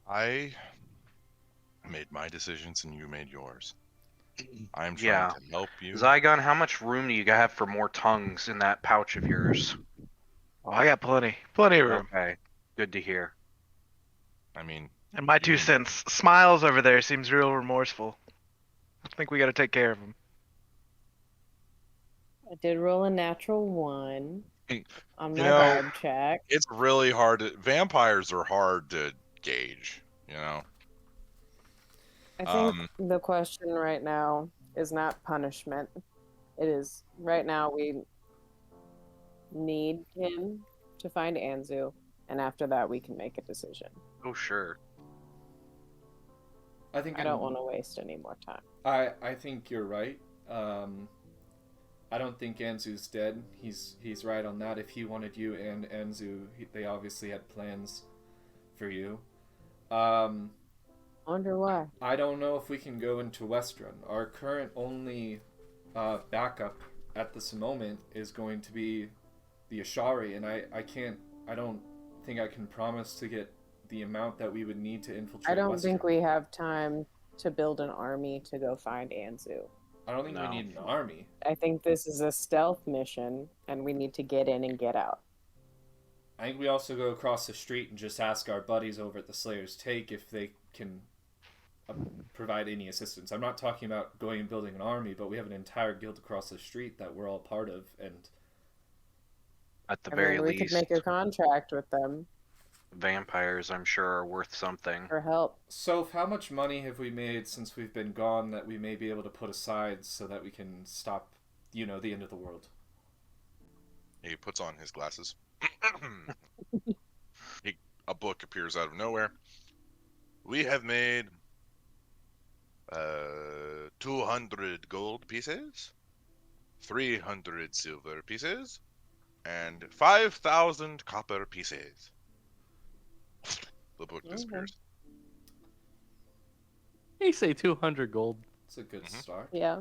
I made my decisions and you made yours. I'm trying Yeah. to help you. Zygon, how much room do you have for more tongues in that pouch of yours? Oh, I got plenty of room. Okay, good to hear. I mean, And my 2 even- cents. Smiles over there seems real remorseful. I think we got to take care of him. I did roll a natural 1 on You my know- vibe check. it's really hard to. Vampires are hard to gauge, you know? I think the question right now is not punishment. It is right now we need him to find Anzu, and after that we can make a decision. Oh, sure. I think I don't want to waste any more time. I think you're right. I don't think Anzu's dead. He's right on that. If he wanted you and Anzu, they obviously had plans for you. Wonder why. I don't know if we can go into Westrun. Our current only backup at this moment is going to be the Ashari, and I don't think I can promise to get the amount that we would need to infiltrate I don't Westrun. think we have time to build an army to go find Anzu. I don't think No. we need an army. I think this is a stealth mission, and we need to get in and get out. I think we also go across the street and just ask our buddies over at the Slayer's Take if they can provide any assistance. I'm not talking about going and building an army, but we have an entire guild across the street that we're all part of, and At the I very mean, we least, could make a contract with them vampires, I'm sure, are worth something. for help. so how much money have we made since we've been gone that we may be able to put aside so that we can stop, the end of the world? He puts on his glasses. A book appears out of nowhere. We have made 200 gold pieces, 300 silver pieces, and 5,000 copper pieces. The book disappears. You say 200 gold. It's a good Mhm. start. Yeah.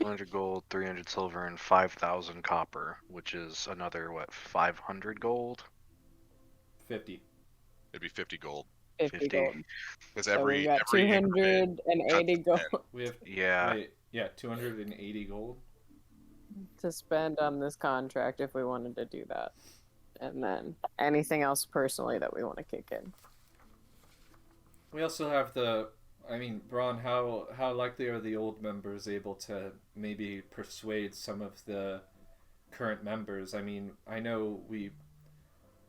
200 gold, 300 silver, and 5,000 copper, which is another, 500 gold? 50. It'd be 50 gold. 50 50. gold. Because So every we got every increment 280 gold We have Yeah. wait, yeah, 280 gold. to spend on this contract if we wanted to do that. And then anything else personally that we want to kick in. We also have Braun, how likely are the old members able to maybe persuade some of the current members? I mean, I know we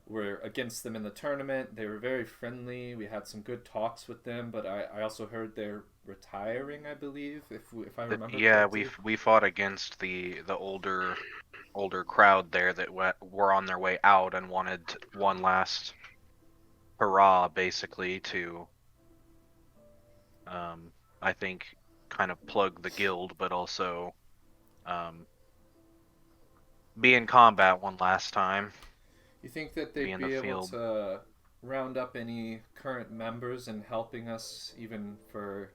were against them in the tournament. They were very friendly. We had some good talks with them, but I also heard they're retiring, I believe, if I remember Yeah, correctly. we fought against the older crowd there that were on their way out and wanted one last hurrah, basically, to I think kind of plug the guild, but also be in combat one last time. You think that Be they'd in be the able field. to round up any current members and helping us, even for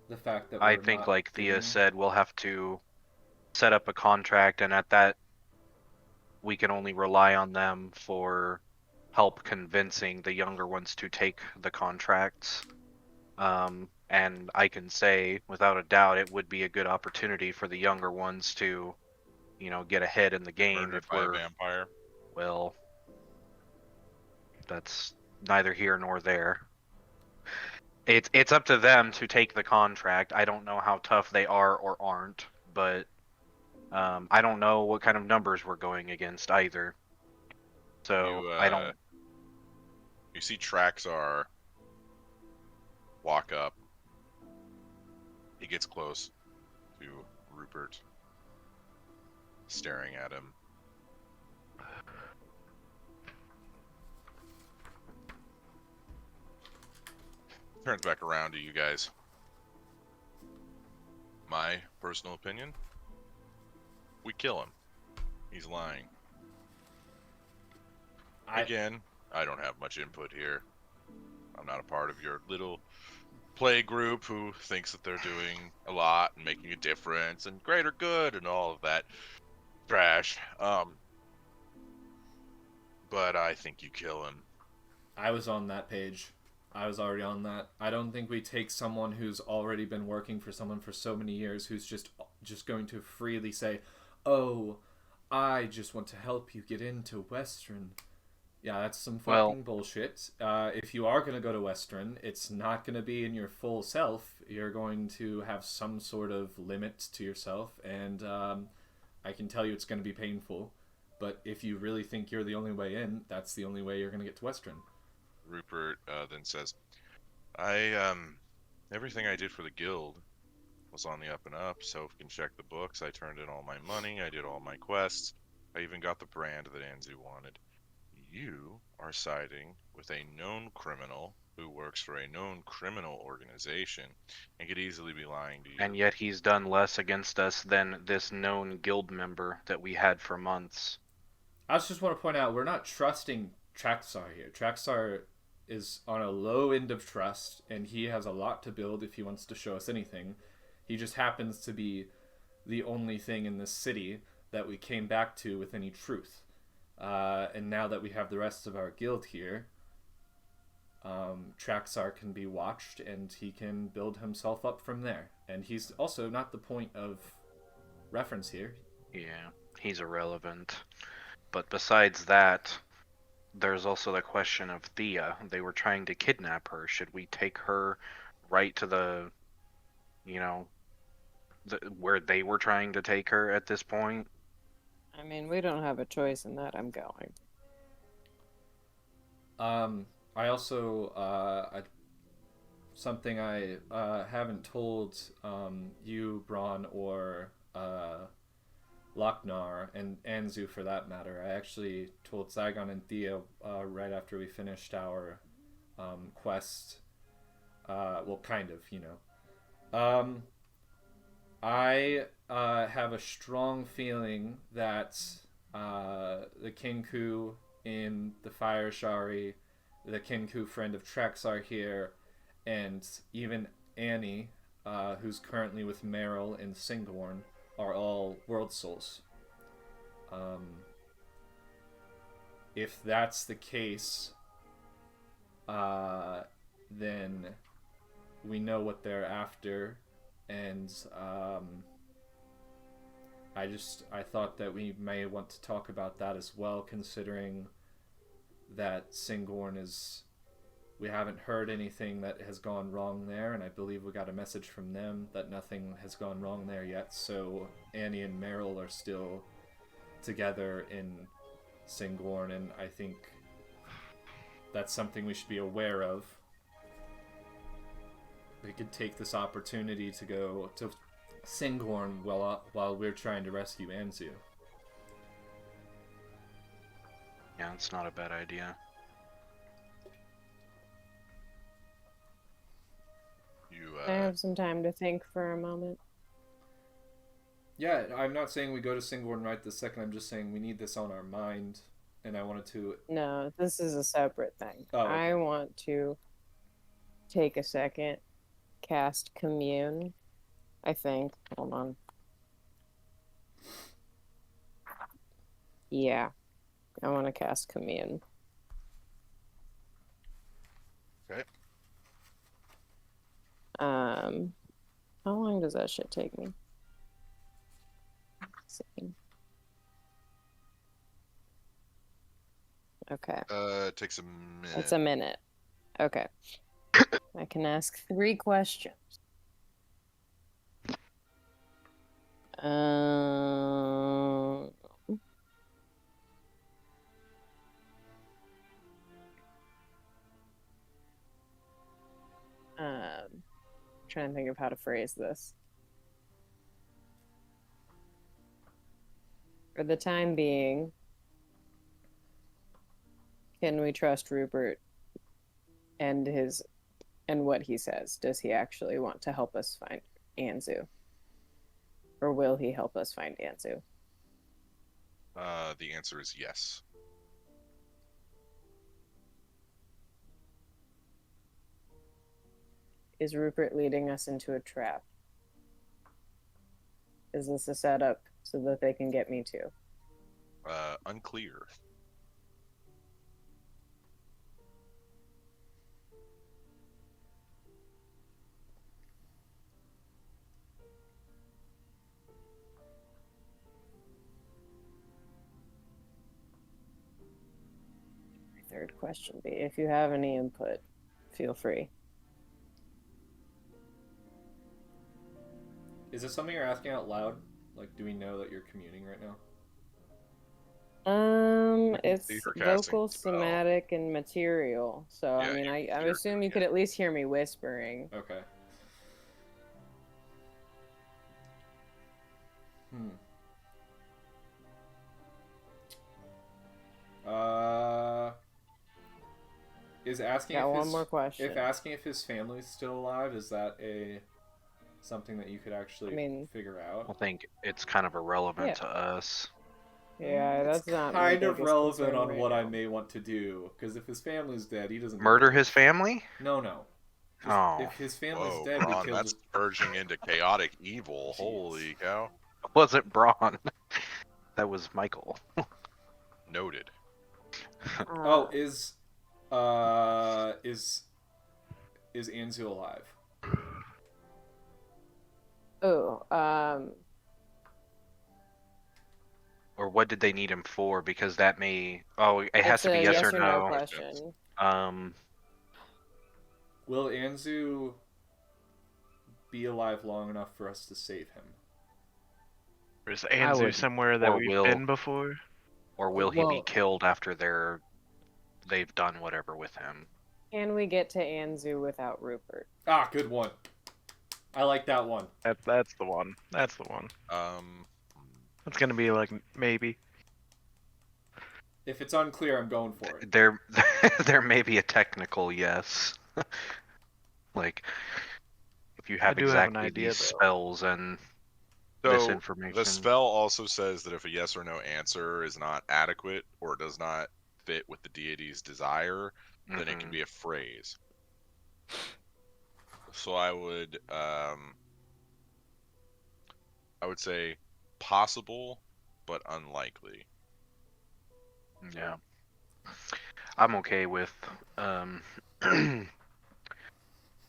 the fact that I we're think, not like Thea getting- said, we'll have to set up a contract, and at that, we can only rely on them for help convincing the younger ones to take the contracts. And I can say, without a doubt, it would be a good opportunity for the younger ones to, get ahead in the game murdered if by a we're, vampire. well, that's neither here nor there. It's up to them to take the contract. I don't know how tough they are or aren't, but I don't know what kind of numbers we're going against either. So I don't. You see Traxar walk up. He gets close to Rupert, staring at him. Turns back around to you guys. My personal opinion, we kill him. He's lying. Again, I don't have much input here. I'm not a part of your little play group who thinks that they're doing a lot and making a difference and greater good and all of that trash. But I think you kill him. I was on that page. I was already on that. I don't think we take someone who's already been working for someone for so many years who's just going to freely say, "Oh, I just want to help you get into Western." Yeah, that's some fucking bullshit. If you are going to go to Western, it's not going to be in your full self. You're going to have some sort of limit to yourself, and I can tell you it's going to be painful. But if you really think you're the only way in, that's the only way you're going to get to Western. Rupert then says, everything I did for the guild was on the up and up, so if you can check the books, I turned in all my money, I did all my quests, I even got the brand that Anzu wanted. You are siding with a known criminal who works for a known criminal organization and could easily be lying to you. And yet he's done less against us than this known guild member that we had for months. I just want to point out, we're not trusting Traxar here. Traxar is on a low end of trust, and he has a lot to build if he wants to show us anything. He just happens to be the only thing in this city that we came back to with any truth. And now that we have the rest of our guild here, Traxar can be watched, and he can build himself up from there. And he's also not the point of reference here. Yeah, he's irrelevant. But besides that, there's also the question of Thea. They were trying to kidnap her. Should we take her right to the, where they were trying to take her at this point? I mean, we don't have a choice in that. I'm going. I also, something I haven't told you, Braun, or Lochnar, and Anzu for that matter. I actually told Zygon and Thea right after we finished our quest. Well, kind of, I have a strong feeling that the Kinku in the Fire Shari, the Kinku friend of Traxar here, and even Annie, who's currently with Meryl in Singorn, are all world souls. If that's the case, then we know what they're after, and I thought that we may want to talk about that as well, considering that Singorn is... We haven't heard anything that has gone wrong there, and I believe we got a message from them that nothing has gone wrong there yet, so Annie and Meryl are still together in Singorn, and I think that's something we should be aware of. We could take this opportunity to go to Singorn while we're trying to rescue Anzu. Yeah, it's not a bad idea. I have some time to think for a moment. Yeah, I'm not saying we go to Singorn right this second. I'm just saying we need this on our mind, and I wanted to... No, this is a separate thing. Oh, okay. I want to take a second, cast Commune, I think. Hold on. Yeah, I want to cast Commune. Okay. How long does that shit take me? Let's see. Okay. It takes a minute. It's a minute. Okay. I can ask 3 questions. Um, trying to think of how to phrase this. For the time being, can we trust Rupert and what he says? Does he actually want to help us find Anzu? Or will he help us find Anzu? The answer is yes. Is Rupert leading us into a trap? Is this a setup so that they can get me too? Unclear. My third question be, if you have any input, feel free. Is this something you're asking out loud? Like, do we know that you're communing right now? It's see her casting vocal, spell. somatic, and material. So, Yeah, I mean, you- I you're assume doing you could it. at least hear me whispering. Okay. Is asking Got if one his, more question. if asking if his family's still alive, is that something that you could actually figure I out? think it's kind of irrelevant Yeah. to us. Yeah, It's that's not my kind of biggest relevant concern on right what I now. may want to do, because if his family's dead, he doesn't Murder his family? No. Just, Oh. if his family's Whoa, dead, we Braun, killed. that's verging into chaotic evil. Jeez. Holy cow. It wasn't Braun. That was Michael. Noted. Oh, is Anzu alive? Oh, Or what did they need him for? Because that may... Oh, it has it's to be a yes, yes or or no no. question. Will Anzu be alive long enough for us to save him? Or is Anzu would- somewhere that or we've will- been before? Or will he be Well- killed after they've done whatever with him? Can we get to Anzu without Rupert? Ah, good one. I like that one. That's the one. That's the one. That's gonna be like maybe. If it's unclear, I'm going for it. There may be a technical yes. Like, if you have do have an exactly idea, these though. spells and this So information. the spell also says that if a yes or no answer is not adequate or does not fit with the deity's desire, then it can be a phrase. So I would say possible but unlikely. Yeah. I'm okay with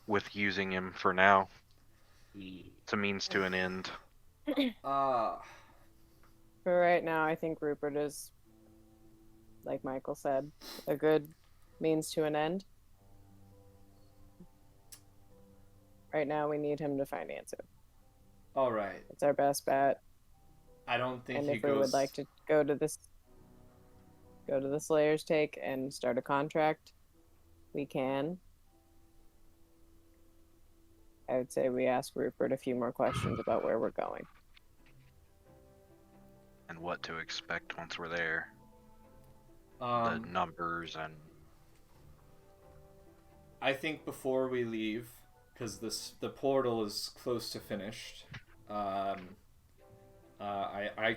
with using him for now. It's a means to an end. For right now, I think Rupert is, like Michael said, a good means to an end. Right now, we need him to find Anzu. All right. It's our best bet. I don't think And he if we goes. would like to go to the Slayer's Take and start a contract, we can. I would say we ask Rupert a few more questions about where we're going. And what to expect once we're there. The Um, numbers and... I think before we leave, because the portal is close to finished, I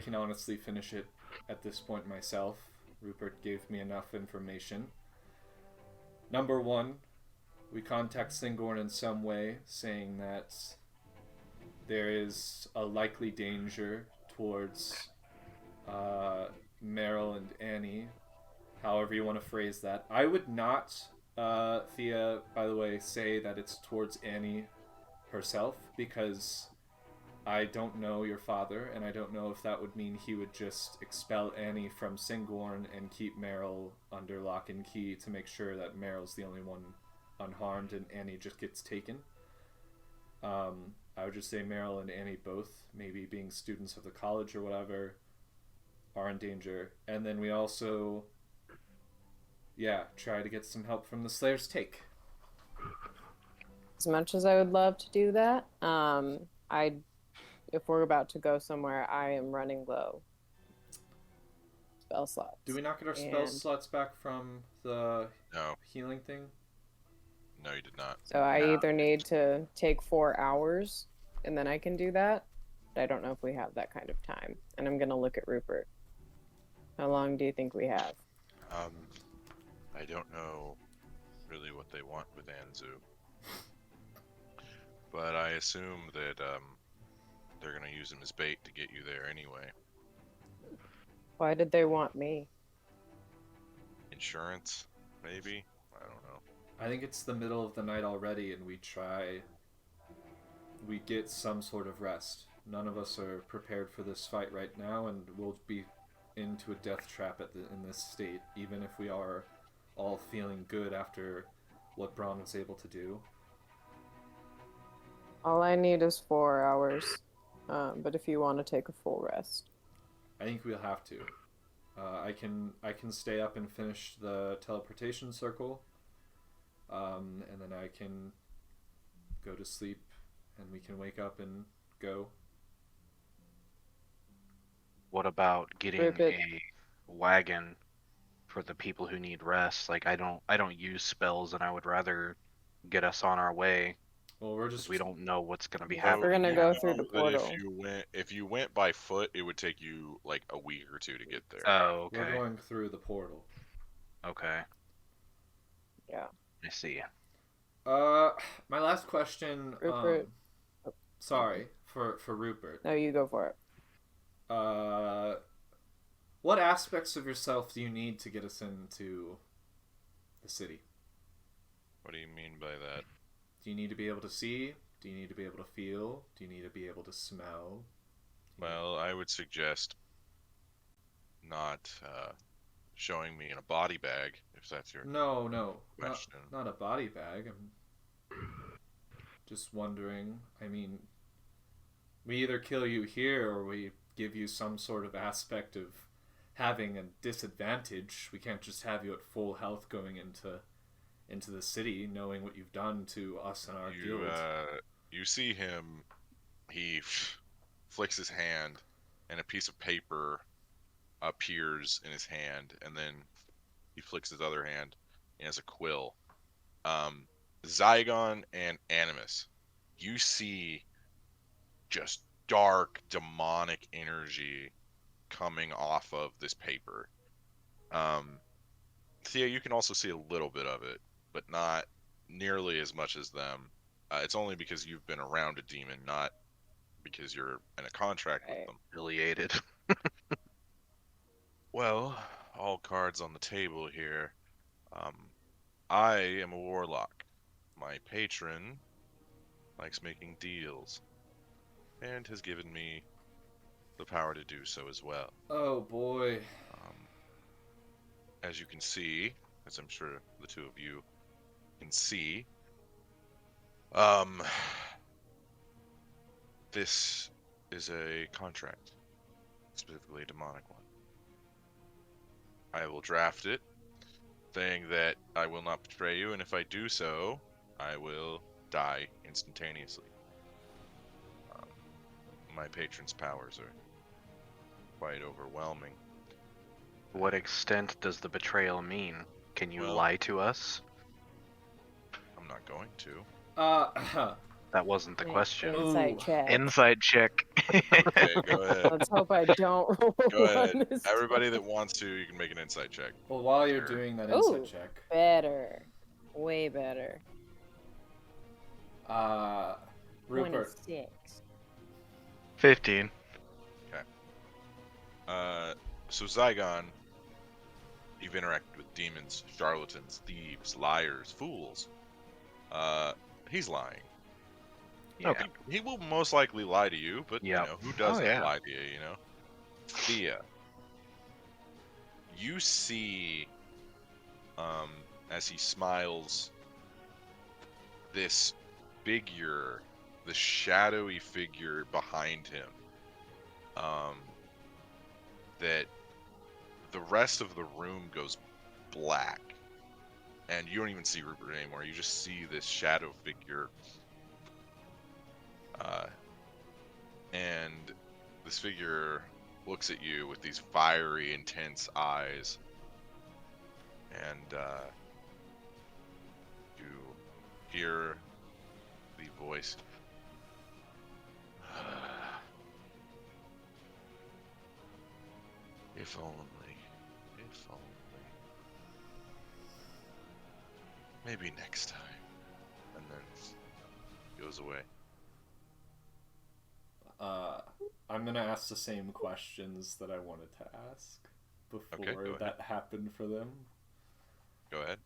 can honestly finish it at this point myself. Rupert gave me enough information. Number one, we contact Singorn in some way, saying that there is a likely danger towards Meryl and Annie, however you want to phrase that. I would not, Thea, by the way, say that it's towards Annie herself, because I don't know your father, and I don't know if that would mean he would just expel Annie from Singborn and keep Meryl under lock and key to make sure that Meryl's the only one unharmed and Annie just gets taken. I would just say Meryl and Annie both, maybe being students of the college or whatever, are in danger. And then we also, try to get some help from the Slayer's Take. As much as I would love to do that, if we're about to go somewhere, I am running low. Spell slots. Do we not get our spell slots back from the No. healing thing? No, you did not. So I either need to take 4 hours, and then I can do that. But I don't know if we have that kind of time. And I'm gonna look at Rupert. How long do you think we have? I don't know really what they want with Anzu. But I assume that they're gonna use him as bait to get you there anyway. Why did they want me? Insurance, maybe? I don't know. I think it's the middle of the night already, and we get some sort of rest. None of us are prepared for this fight right now, and we'll be into a death trap in this state, even if we are all feeling good after what Braun was able to do. All I need is 4 hours. But if you want to take a full rest. I think we'll have to. I can stay up and finish the teleportation circle, and then I can go to sleep, and we can wake up and go. What about getting Rupert. a wagon for the people who need rest? Like I don't use spells, and I would rather get us on our way. Well, we're 'Cause just we don't know what's gonna be Well, happening. We're gonna you go know through the that portal. If you went by foot, it would take you like a week or two to get there. Oh, we're okay. going through the portal. Okay. Yeah. I see. My last question. Rupert. Sorry for Rupert. No, you go for it. What aspects of yourself do you need to get us into the city? What do you mean by that? Do you need to be able to see? Do you need to be able to feel? Do you need to be able to smell? Well, I would suggest not showing me in a body bag, if that's your No, question. not a body bag. I'm just wondering. I mean, we either kill you here or we give you some sort of aspect of having a disadvantage. We can't just have you at full health going into the city, knowing what you've done to us and our guild. You see him, he flicks his hand, and a piece of paper appears in his hand, and then he flicks his other hand, and has a quill. Zygon and Animus, you see just dark, demonic energy coming off of this paper. Thea, you can also see a little bit of it, but not nearly as much as them. It's only because you've been around a demon, not because you're in a contract with them. Affiliated. Well, all cards on the table here. I am a warlock. My patron likes making deals, and has given me the power to do so as well. Oh boy. As you can see, as I'm sure the two of you can see, this is a contract, specifically a demonic one. I will draft it, saying that I will not betray you, and if I do so, I will die instantaneously. My patron's powers are quite overwhelming. What extent does the betrayal mean? Can you Well- lie to us? I'm not going to. That wasn't the question. Insight Ooh. check. Inside check. Okay, go ahead. Let's hope I don't roll Go ahead. one this Everybody time. that wants to, you can make an insight check. Well, while you're Sure. doing that Ooh. insight check, Better. Way better. Rupert, 26. 15. So Zygon, you've interacted with demons, charlatans, thieves, liars, fools. He's lying. Yeah. He will most likely lie to you, but Yep. you know, who doesn't yeah. lie to you, you know? Thea, you see, as he smiles, this figure, the shadowy figure behind him, that the rest of the room goes black, and you don't even see Rupert anymore. You just see this shadow figure, and this figure looks at you with these fiery, intense eyes, and you hear the voice. If only. If only. Maybe next time. And then goes away. I'm gonna ask the same questions that I wanted to ask before go that happened for them. Go ahead.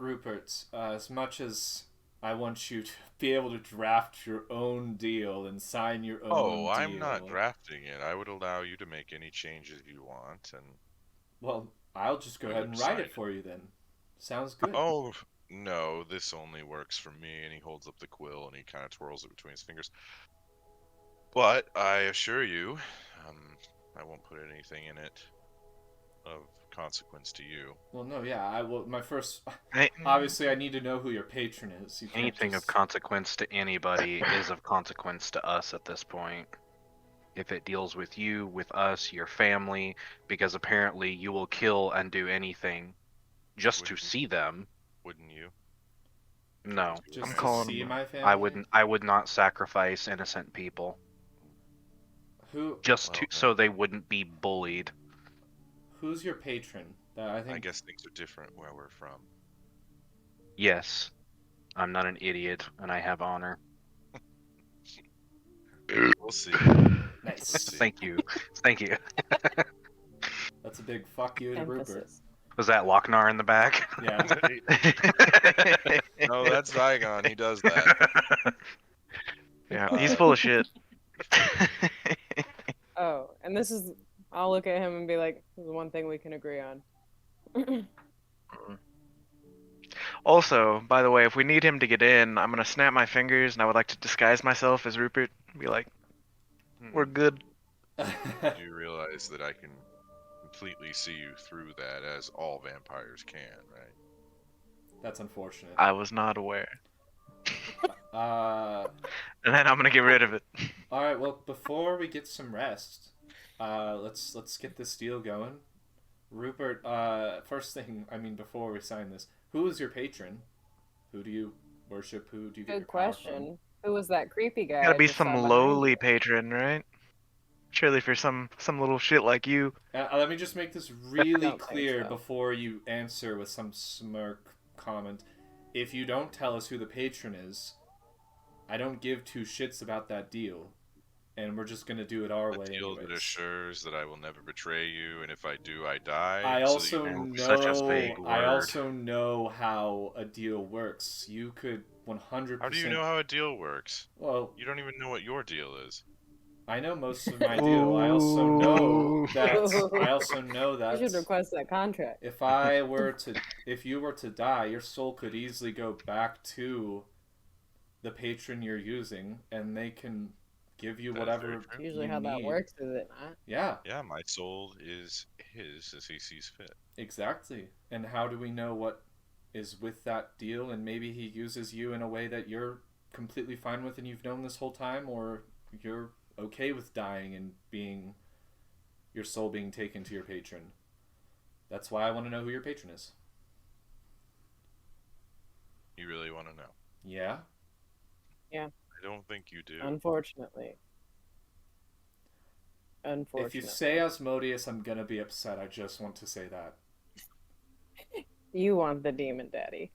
Rupert, as much as I want you to be able to draft your own deal and sign your own deal. I'm not drafting it. I would allow you to make any changes you want, and Well, I'll just go We ahead would and write sign it for you then. Sounds good. oh no, this only works for me. And he holds up the quill and he kind of twirls it between his fingers. But I assure you, I won't put anything in it of consequence to you. Well, no, yeah, I will. My first, Hey, obviously, I need to know who your patron is. You can't Anything of just- consequence to anybody is of consequence to us at this point. If it deals with you, with us, your family, because apparently you will kill and do anything just to Wouldn't you? see them. Wouldn't you? No, just I'm to calling see him. my family. I would not sacrifice innocent people Who? just Well, so they wouldn't be bullied. Who's your patron? That I think. I guess things are different where we're from. Yes, I'm not an idiot and I have honor. We'll see. Nice. Thank you. Thank you. That's a big fuck you to Rupert. Emphasis. Was that Lochnar in the back? Yeah. No, that's Flagon. He does that. Yeah, he's full of shit. Oh, and this is. I'll look at him and be like, "This is one thing we can agree on." Also, by the way, if we need him to get in, I'm gonna snap my fingers and I would like to disguise myself as Rupert. Be like, we're good. You realize that I can completely see you through that, as all vampires can, right? That's unfortunate. I was not aware. Uh, And then I'm gonna get rid of it. all right. Well, before we get some rest, let's get this deal going. Rupert, first thing, I mean, before we sign this, who is your patron? Who do you worship? Who do you get your Good power question. Who was that creepy guy? Gotta I be just saw some behind lowly you? patron, right? Surely for some little shit like you. From? Let me just make this really don't think clear so. before you answer with some smirk comment. If you don't tell us who the patron is, I don't give two shits about that deal, and we're just gonna do it our A way deal that anyways. assures that I will never betray you, and if I do, I die. I so that also you And know. such a vague I word. also know how a deal works. You could 100%. How do you know how a deal works? Well, You don't even know what your deal is. I know most of my deal. I also know Ooh. that. I also know You that should request that contract. if you were to die, your soul could easily go back to the patron you're using, and they can give you That is whatever very true. Usually you how that need. works, is it not? Yeah, Yeah, my soul is his as he sees fit. exactly. And how do we know what is with that deal? And maybe he uses you in a way that you're completely fine with and you've known this whole time, or you're okay with dying and being your soul being taken to your patron. That's why I want to know who your patron is. You really want to know? Yeah? I don't think you do. Unfortunately. If you say Asmodeus, I'm gonna be upset. I just want to say that. You want the demon daddy.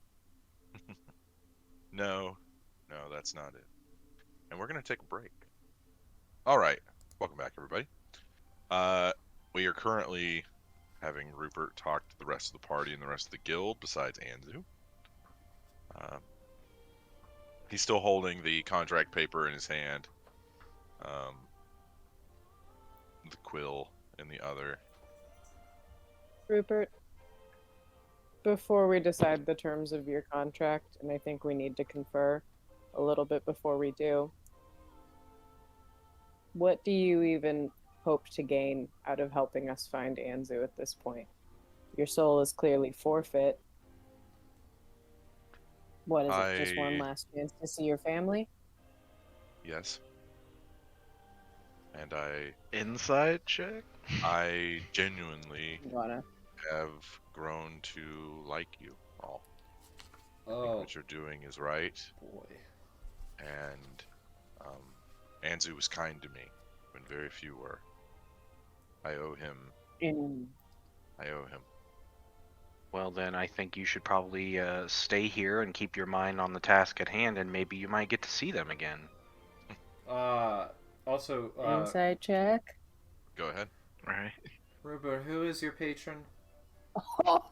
No, that's not it. And we're gonna take a break. All right, welcome back, everybody. We are currently having Rupert talk to the rest of the party and the rest of the guild, besides Anzu. He's still holding the contract paper in his hand. The quill in the other. Rupert, before we decide the terms of your contract, and I think we need to confer a little bit before we do, what do you even hope to gain out of helping us find Anzu at this point? Your soul is clearly forfeit. What is it? Just one last chance to see your family? Yes. And I Inside check? I genuinely Wanna. have grown to like you all. I think Oh what you're doing is right, boy. and Anzu was kind to me when very few were. I owe him. I owe him. Well, then I think you should probably stay here and keep your mind on the task at hand, and maybe you might get to see them again. Also, Inside check. Go ahead. Right. Rupert, who is your patron? Oh,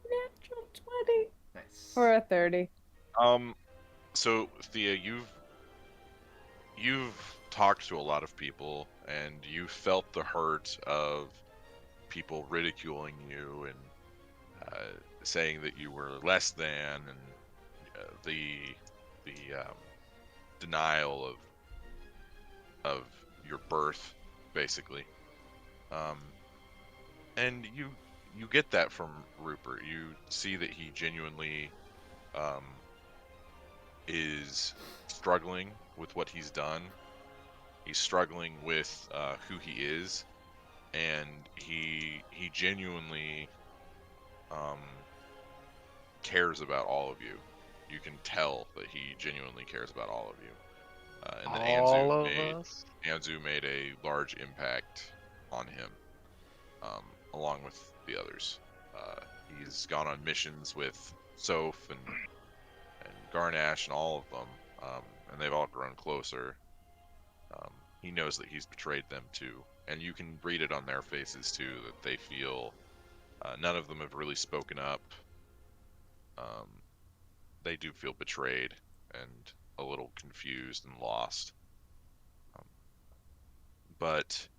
natural 20 Nice. for a 30. So Thea, you've talked to a lot of people, and you felt the hurt of people ridiculing you and saying that you were less than, and the denial of your birth, basically. And you get that from Rupert. You see that he genuinely is struggling with what he's done. He's struggling with who he is, and he genuinely cares about all of you. You can tell that he genuinely cares about all of you. And that All of us? Anzu made a large impact on him, along with the others. He's gone on missions with Soph and Garnash and all of them, and they've all grown closer. He knows that he's betrayed them too, and you can read it on their faces too, that they feel none of them have really spoken up. They do feel betrayed and a little confused and lost. But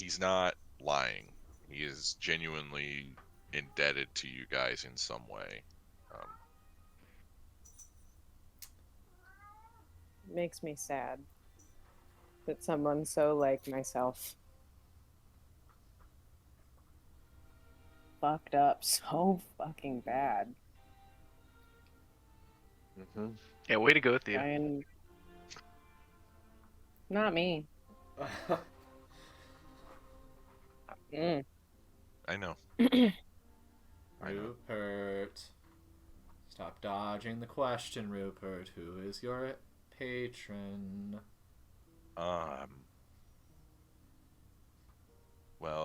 he's not lying. He is genuinely indebted to you guys in some way. Makes me sad that someone so like myself fucked up so fucking bad. Mm-hmm. Yeah, way to go with you. Brian, not me. I know. Rupert. Stop dodging the question, Rupert. Who is your patron? Well,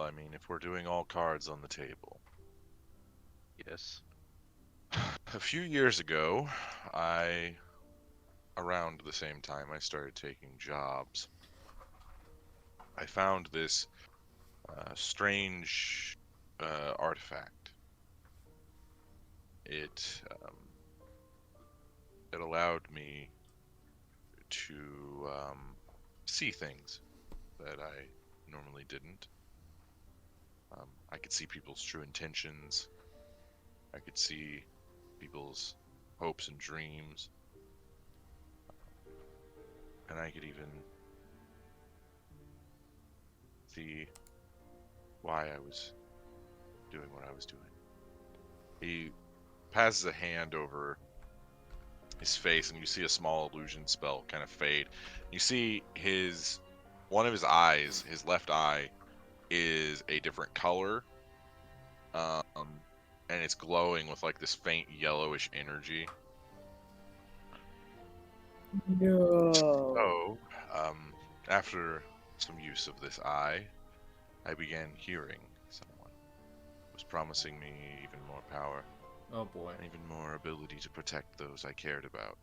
I mean, if we're doing all cards on the table. Yes. A few years ago, around the same time I started taking jobs, I found this strange artifact. It allowed me to see things that I normally didn't. I could see people's true intentions. I could see people's hopes and dreams. And I could even see why I was doing what I was doing. He passes a hand over his face, and you see a small illusion spell kind of fade. You see one of his eyes, his left eye, is a different color, and it's glowing with like this faint yellowish energy. No. So, after some use of this eye, I began hearing someone who was promising me even more power. Oh boy. And even more ability to protect those I cared about.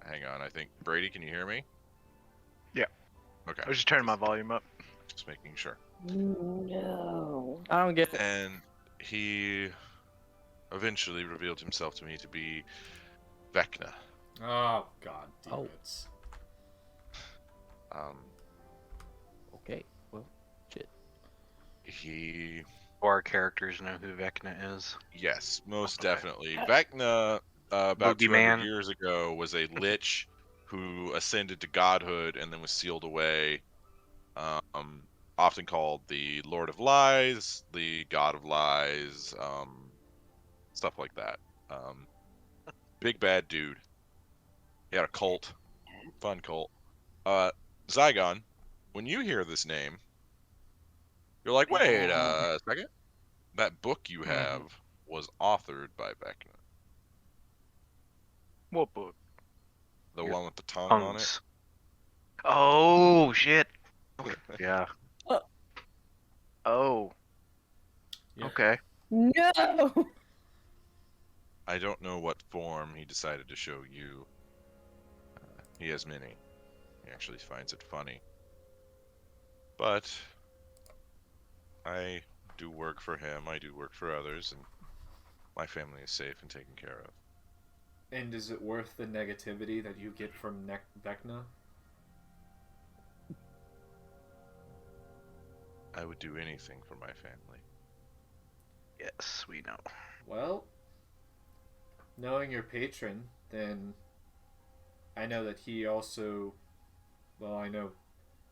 Hang on, I think Brady, can you hear me? Yeah. Okay. I was just turning my volume up. Just making sure. No. I don't get it. And he eventually revealed himself to me to be Vecna. Oh, god damn Oh. it. Okay. Well, shit. He, Our characters know who Vecna is. yes, most Okay. definitely. Vecna, about 200 Boogeyman. years ago, was a lich who ascended to godhood and then was sealed away. Often called the Lord of Lies, the God of Lies, stuff like that. Big bad dude. He had a cult, fun cult. Zygon, when you hear this name, you're like, wait a second. That book you have was authored by Vecna. What book? The Your one with the tongue on it. Punks. Oh shit. Yeah. Oh. Yeah. Okay. No! I don't know what form he decided to show you. He has many. He actually finds it funny. But I do work for him. I do work for others, and my family is safe and taken care of. And is it worth the negativity that you get from Vecna? I would do anything for my family. Yes, we know. Well, knowing your patron, then I know that he also, well, I know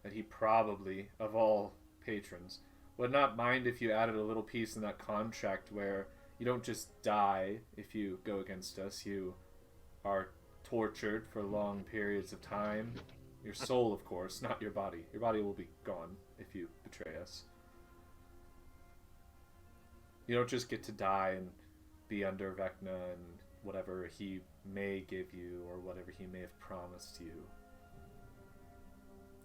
that he probably, of all patrons, would not mind if you added a little piece in that contract where you don't just die if you go against us, you are tortured for long periods of time. Your soul, of course, not your body. Your body will be gone if you betray us. You don't just get to die and be under Vecna and whatever he may give you or whatever he may have promised you.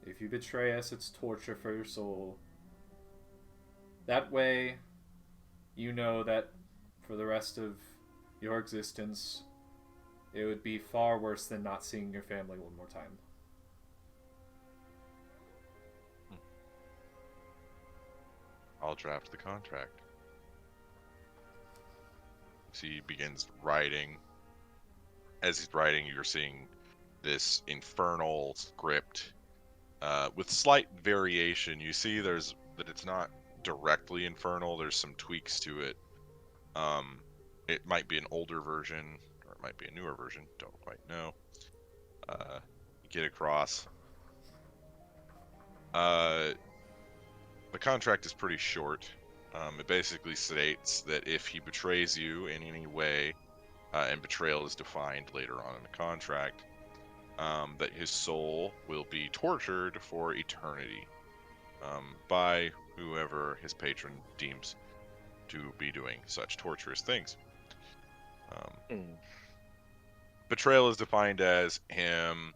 If you betray us, it's torture for your soul. That way, you know that for the rest of your existence, it would be far worse than not seeing your family one more time. I'll draft the contract. So he begins writing. As he's writing, you're seeing this infernal script with slight variation. You see that it's not directly infernal. There's some tweaks to it. It might be an older version, or it might be a newer version. Don't quite know. Get across. The contract is pretty short. It basically states that if he betrays you in any way, and betrayal is defined later on in the contract, that his soul will be tortured for eternity by whoever his patron deems to be doing such torturous things. Betrayal is defined as him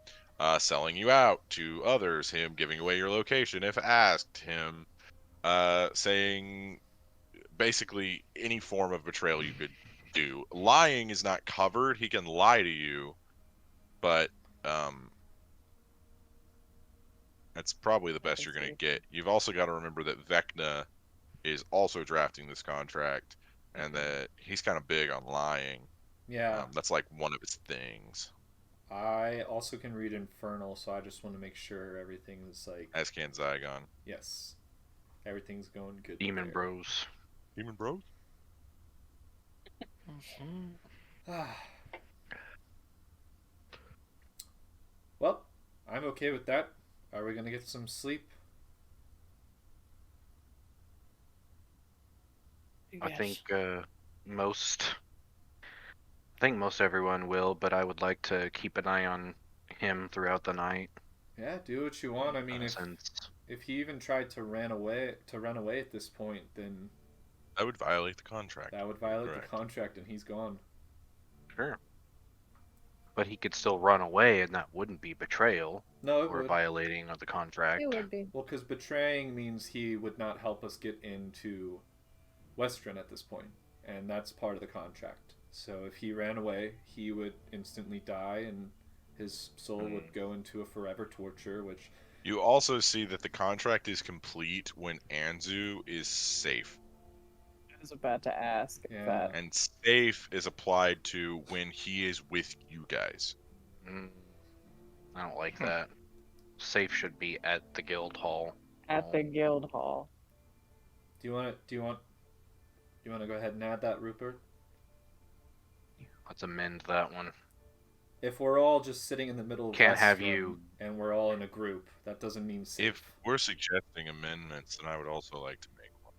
selling you out to others, him giving away your location if asked, him saying basically any form of betrayal you could do. Lying is not covered. He can lie to you, but that's probably the best you're going to get. You've also got to remember that Vecna is also drafting this contract, and that he's kind of big on lying. Yeah. That's like one of his things. I also can read Infernal, so I just want to make sure everything's like... As can Zygon. Yes. Everything's going good. Demon there. Bros. Demon Bros? Well, I'm okay with that. Are we gonna get some sleep? I think most everyone will, but I would like to keep an eye on him throughout the night. Yeah, do what you want. I mean, Since if he even tried to run away at this point, then That would violate the contract. that would violate Correct. the contract, and he's gone. sure, but he could still run away, and that wouldn't be betrayal No, it or would. violating of the contract. It would be. Well, because betraying means he would not help us get into Western at this point, and that's part of the contract. So if he ran away, he would instantly die, and his soul would go into a forever torture, which... You also see that the contract is complete when Anzu is safe. I was about to ask if Yeah. that. And safe is applied to when he is with you guys. I don't like that. Safe should be at the guild hall. At the guild hall. Do you want to go ahead and add that, Rupert? Let's amend that one. If we're all just sitting in the middle of Can't have Westrum you- and we're all in a group, that doesn't mean safe. If we're suggesting amendments, then I would also like to make one.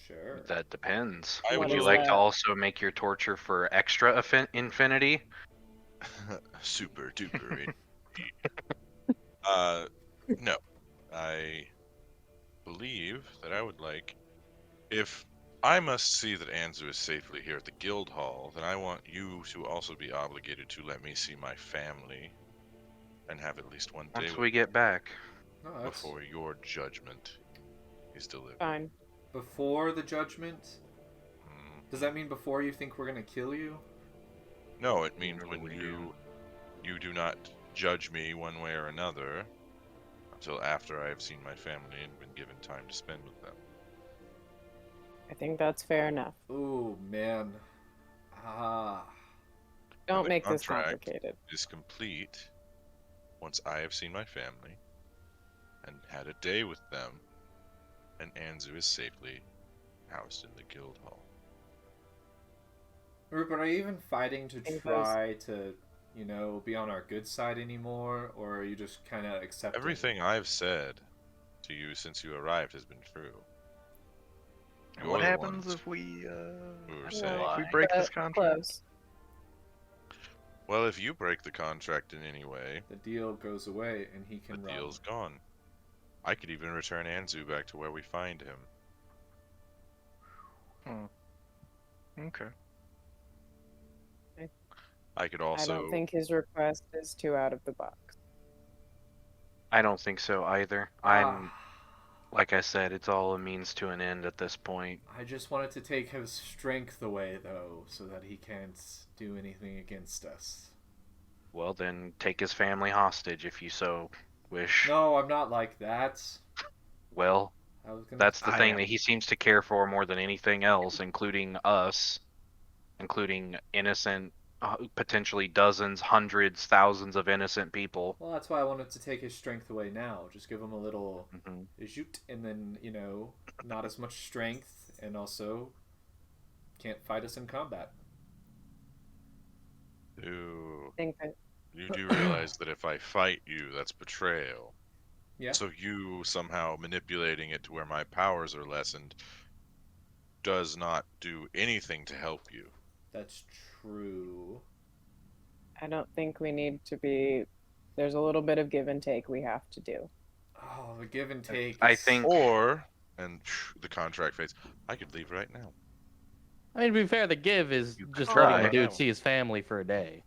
Sure. That depends. I Would would you is like that? to also make your torture for extra infinity? Super duper. No. I believe that I would like, if I must see that Anzu is safely here at the guild hall, then I want you to also be obligated to let me see my family and have at least one day Once with we get back. No, that's before your judgment is delivered. Fine. before the judgment. Mm, Does that mean before you think we're gonna kill you? No, it means Whatever when we do. you do not judge me one way or another until after I have seen my family and been given time to spend with them. I think that's fair enough. Oh man. Ah. Don't the make this contract complicated. Is complete once I have seen my family and had a day with them, and Anzu is safely housed in the guild hall. Rupert, are you even fighting to think try to, be on our good side anymore, or are you just kind of accepting? Everything I've said to you since you arrived has been true. And You're what the happens ones if we who were I saying, know, if we break this but contract? Close. well, if you break the contract in any way, The deal goes away and he the can run. deal's gone. I could even return Anzu back to where we find him. Okay. I could I also don't think his request is too out of the box. I don't think so either. Ah, Like I said, it's all a means to an end at this point. I just wanted to take his strength away, though, so that he can't do anything against us. Well, then take his family hostage if you so wish. No, I'm not like that. Well, I was gonna. that's the I thing am. that he seems to care for more than anything else, including us, including innocent, potentially dozens, hundreds, thousands of innocent people. Well, that's why I wanted to take his strength away now. Just give him a little hmm joot, and then not as much strength, and also can't fight us in combat. do. I think that You do realize that if I fight you, that's betrayal. Yeah. So you somehow manipulating it to where my powers are lessened does not do anything to help you. That's true. I don't think we need to be. There's a little bit of give and take we have to do. Oh, the give and take. I is- think- Or, and the contract fades, I could leave right now. I mean, to be fair, the give is You just could letting the try. dude see his family for a day.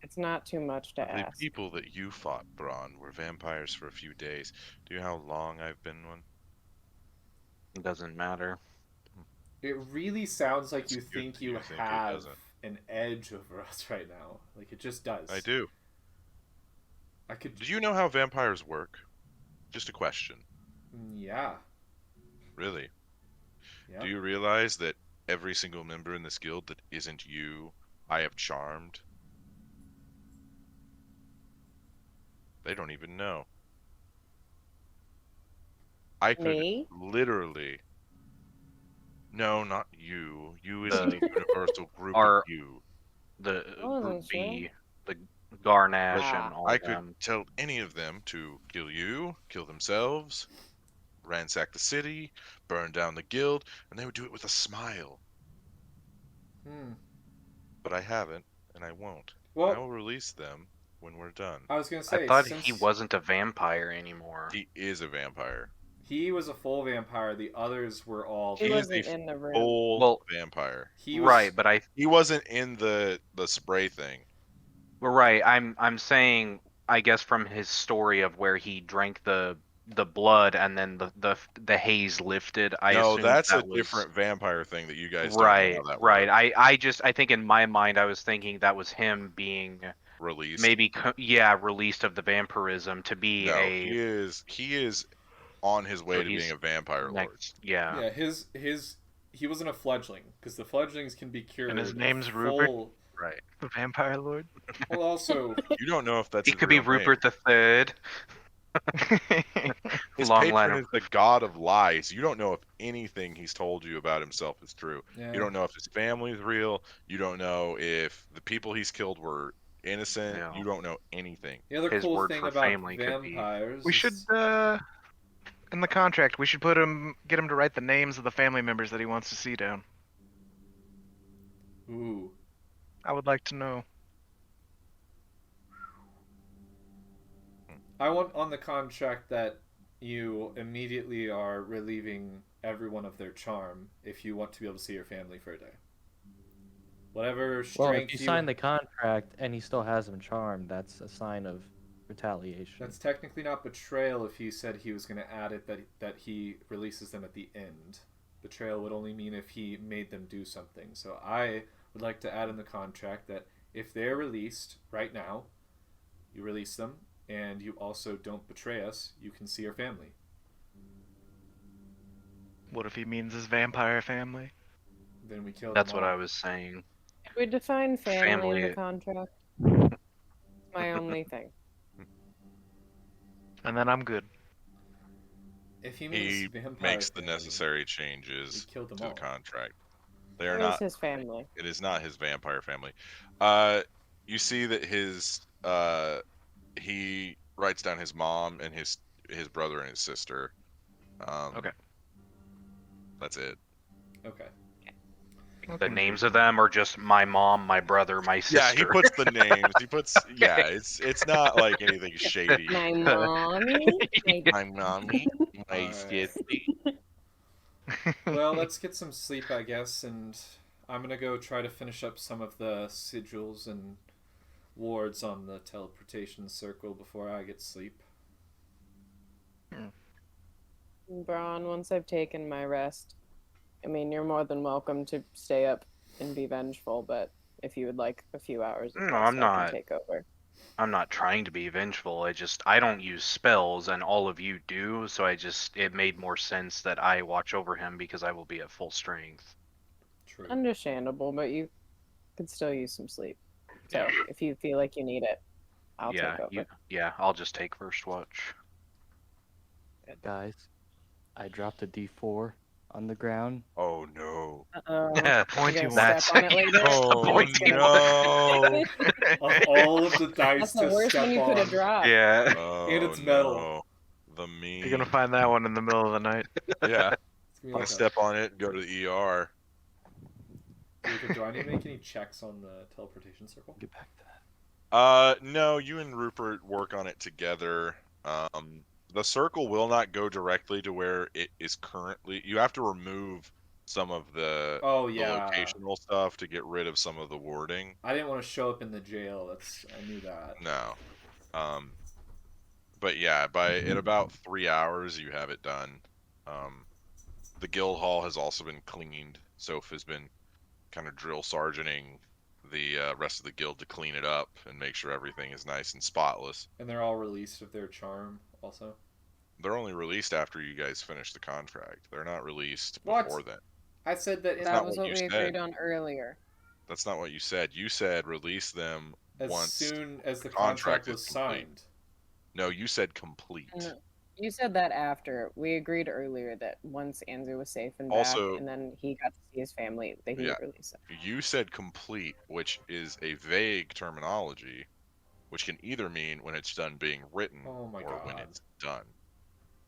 It's not too much to The ask. people that you fought, Braun, were vampires for a few days. Do you know how long I've been one? It doesn't matter. It really sounds like you It's good think that you you think it have doesn't. an edge over us right now. Like it just does. I do. I could. Do you know how vampires work? Just a question. Yeah. Really? Yeah. Do you realize that every single member in this guild that isn't you, I have charmed? They don't even know. I could Me? literally. No, not you. You is The- the universal group our- of you. The I wasn't Group B, sure. the Garnash, Ah. and all I of could them. tell any of them to kill you, kill themselves, ransack the city, burn down the guild, and they would do it with a smile. Hmm. But I haven't, and I won't. I Well, will release them when we're done. I was gonna say. I thought since he wasn't a vampire anymore. He is a vampire. He was a full vampire. The others were all. He He is wasn't a in the room. Full Well- vampire. He was, Right, but He wasn't in the spray thing. right. I'm saying, I guess from his story of where he drank the blood and then the haze lifted. I No, assumed that's that a was, different vampire thing that you guys Right, don't know how that right. works. I think in my mind I was thinking that was him being Released. maybe released of the vampirism to be No, a he is on his way So to he's being a vampire lord. Next, yeah. Yeah, he wasn't a fledgling because the fledglings can be cured. And his name's full... Rupert? Right. The Vampire Lord? Well, also, You don't know if that's He his could be real name. Rupert the Third. His Long line patron of is the god of lies. You don't know if anything he's told you about himself is true. yeah. You don't know if his family is real. You don't know if the people he's killed were innocent. Yeah. You don't know anything. The other his cool word thing for about family could be- vampires We is... should, in the contract, we should get him to write the names of the family members that he wants to see down. Ooh. I would like to know. I want on the contract that you immediately are relieving everyone of their charm if you want to be able to see your family for a day. Whatever Well, strength if you sign the contract and he still has him charmed, that's a sign of retaliation. That's technically not betrayal if he said he was going to add it that he releases them at the end. Betrayal would only mean if he made them do something. So I would like to add in the contract that if they're released right now, you release them, and you also don't betray us, you can see your family. What if he means his vampire family? Then we kill That's them what all. I was saying. Should we define family in Family- the contract? My only thing. And then I'm good. If he means He vampire makes the family, necessary we changes killed them to the all. contract. They are Where is not. his family? It is not his vampire family. You see that he writes down his mom and his brother and his sister. Okay. That's it. Okay. The names of them are just my mom, my brother, my sister. Yeah, he puts the names. He puts. Yeah, it's not like anything shady. My mommy? My mommy, my Alright. sister. Well, let's get some sleep, I guess, and I'm gonna go try to finish up some of the sigils and wards on the teleportation circle before I get sleep. Braun, once I've taken my rest, I mean, you're more than welcome to stay up and be vengeful, but if you would like a few hours of No, rest, I'm I not. can take over. I'm not trying to be vengeful. I don't use spells, and all of you do. So it made more sense that I watch over him because I will be at full strength. True. Understandable, but you could still use some sleep. So Yeah. if you feel like you need it, I'll yeah, take over. I'll just take first watch. Guys, I dropped a D4 on the ground. Oh no. Uh-oh. Pointy You gonna one. step on it later? Oh It's gonna- no. Of all of the dice That's the to worst step one you could on, have dropped. Yeah. Oh, And it's metal. no. The meme. You're gonna find that one in the middle of the night. Yeah. it's gonna be I'll like step on it and go to the ER. Jacob, do I need to make any checks on the teleportation circle? Get back to that. No, you and Rupert work on it together. The circle will not go directly to where it is currently. You have to remove some of the Oh yeah. locational stuff to get rid of some of the wording. I didn't want to show up in the jail. I knew that. No. But yeah, in about 3 hours you have it done. The guild hall has also been cleaned. Soph has been kind of drill sergeanting the rest of the guild to clean it up and make sure everything is nice and spotless. And they're all released of their charm, also. They're only released after you guys finish the contract. They're not released What? before then. I said that That's That not was what what you we said. agreed on earlier. That's not what you said. You said release them as once. soon as the contract contract was is complete. signed. No, you said complete. No. You said that after. We agreed earlier that once Anzu was safe and back, Also- and then he got to see his family, that he Yeah. would release him. You said complete, which is a vague terminology, which can either mean when it's done being written Oh my or when God. it's done.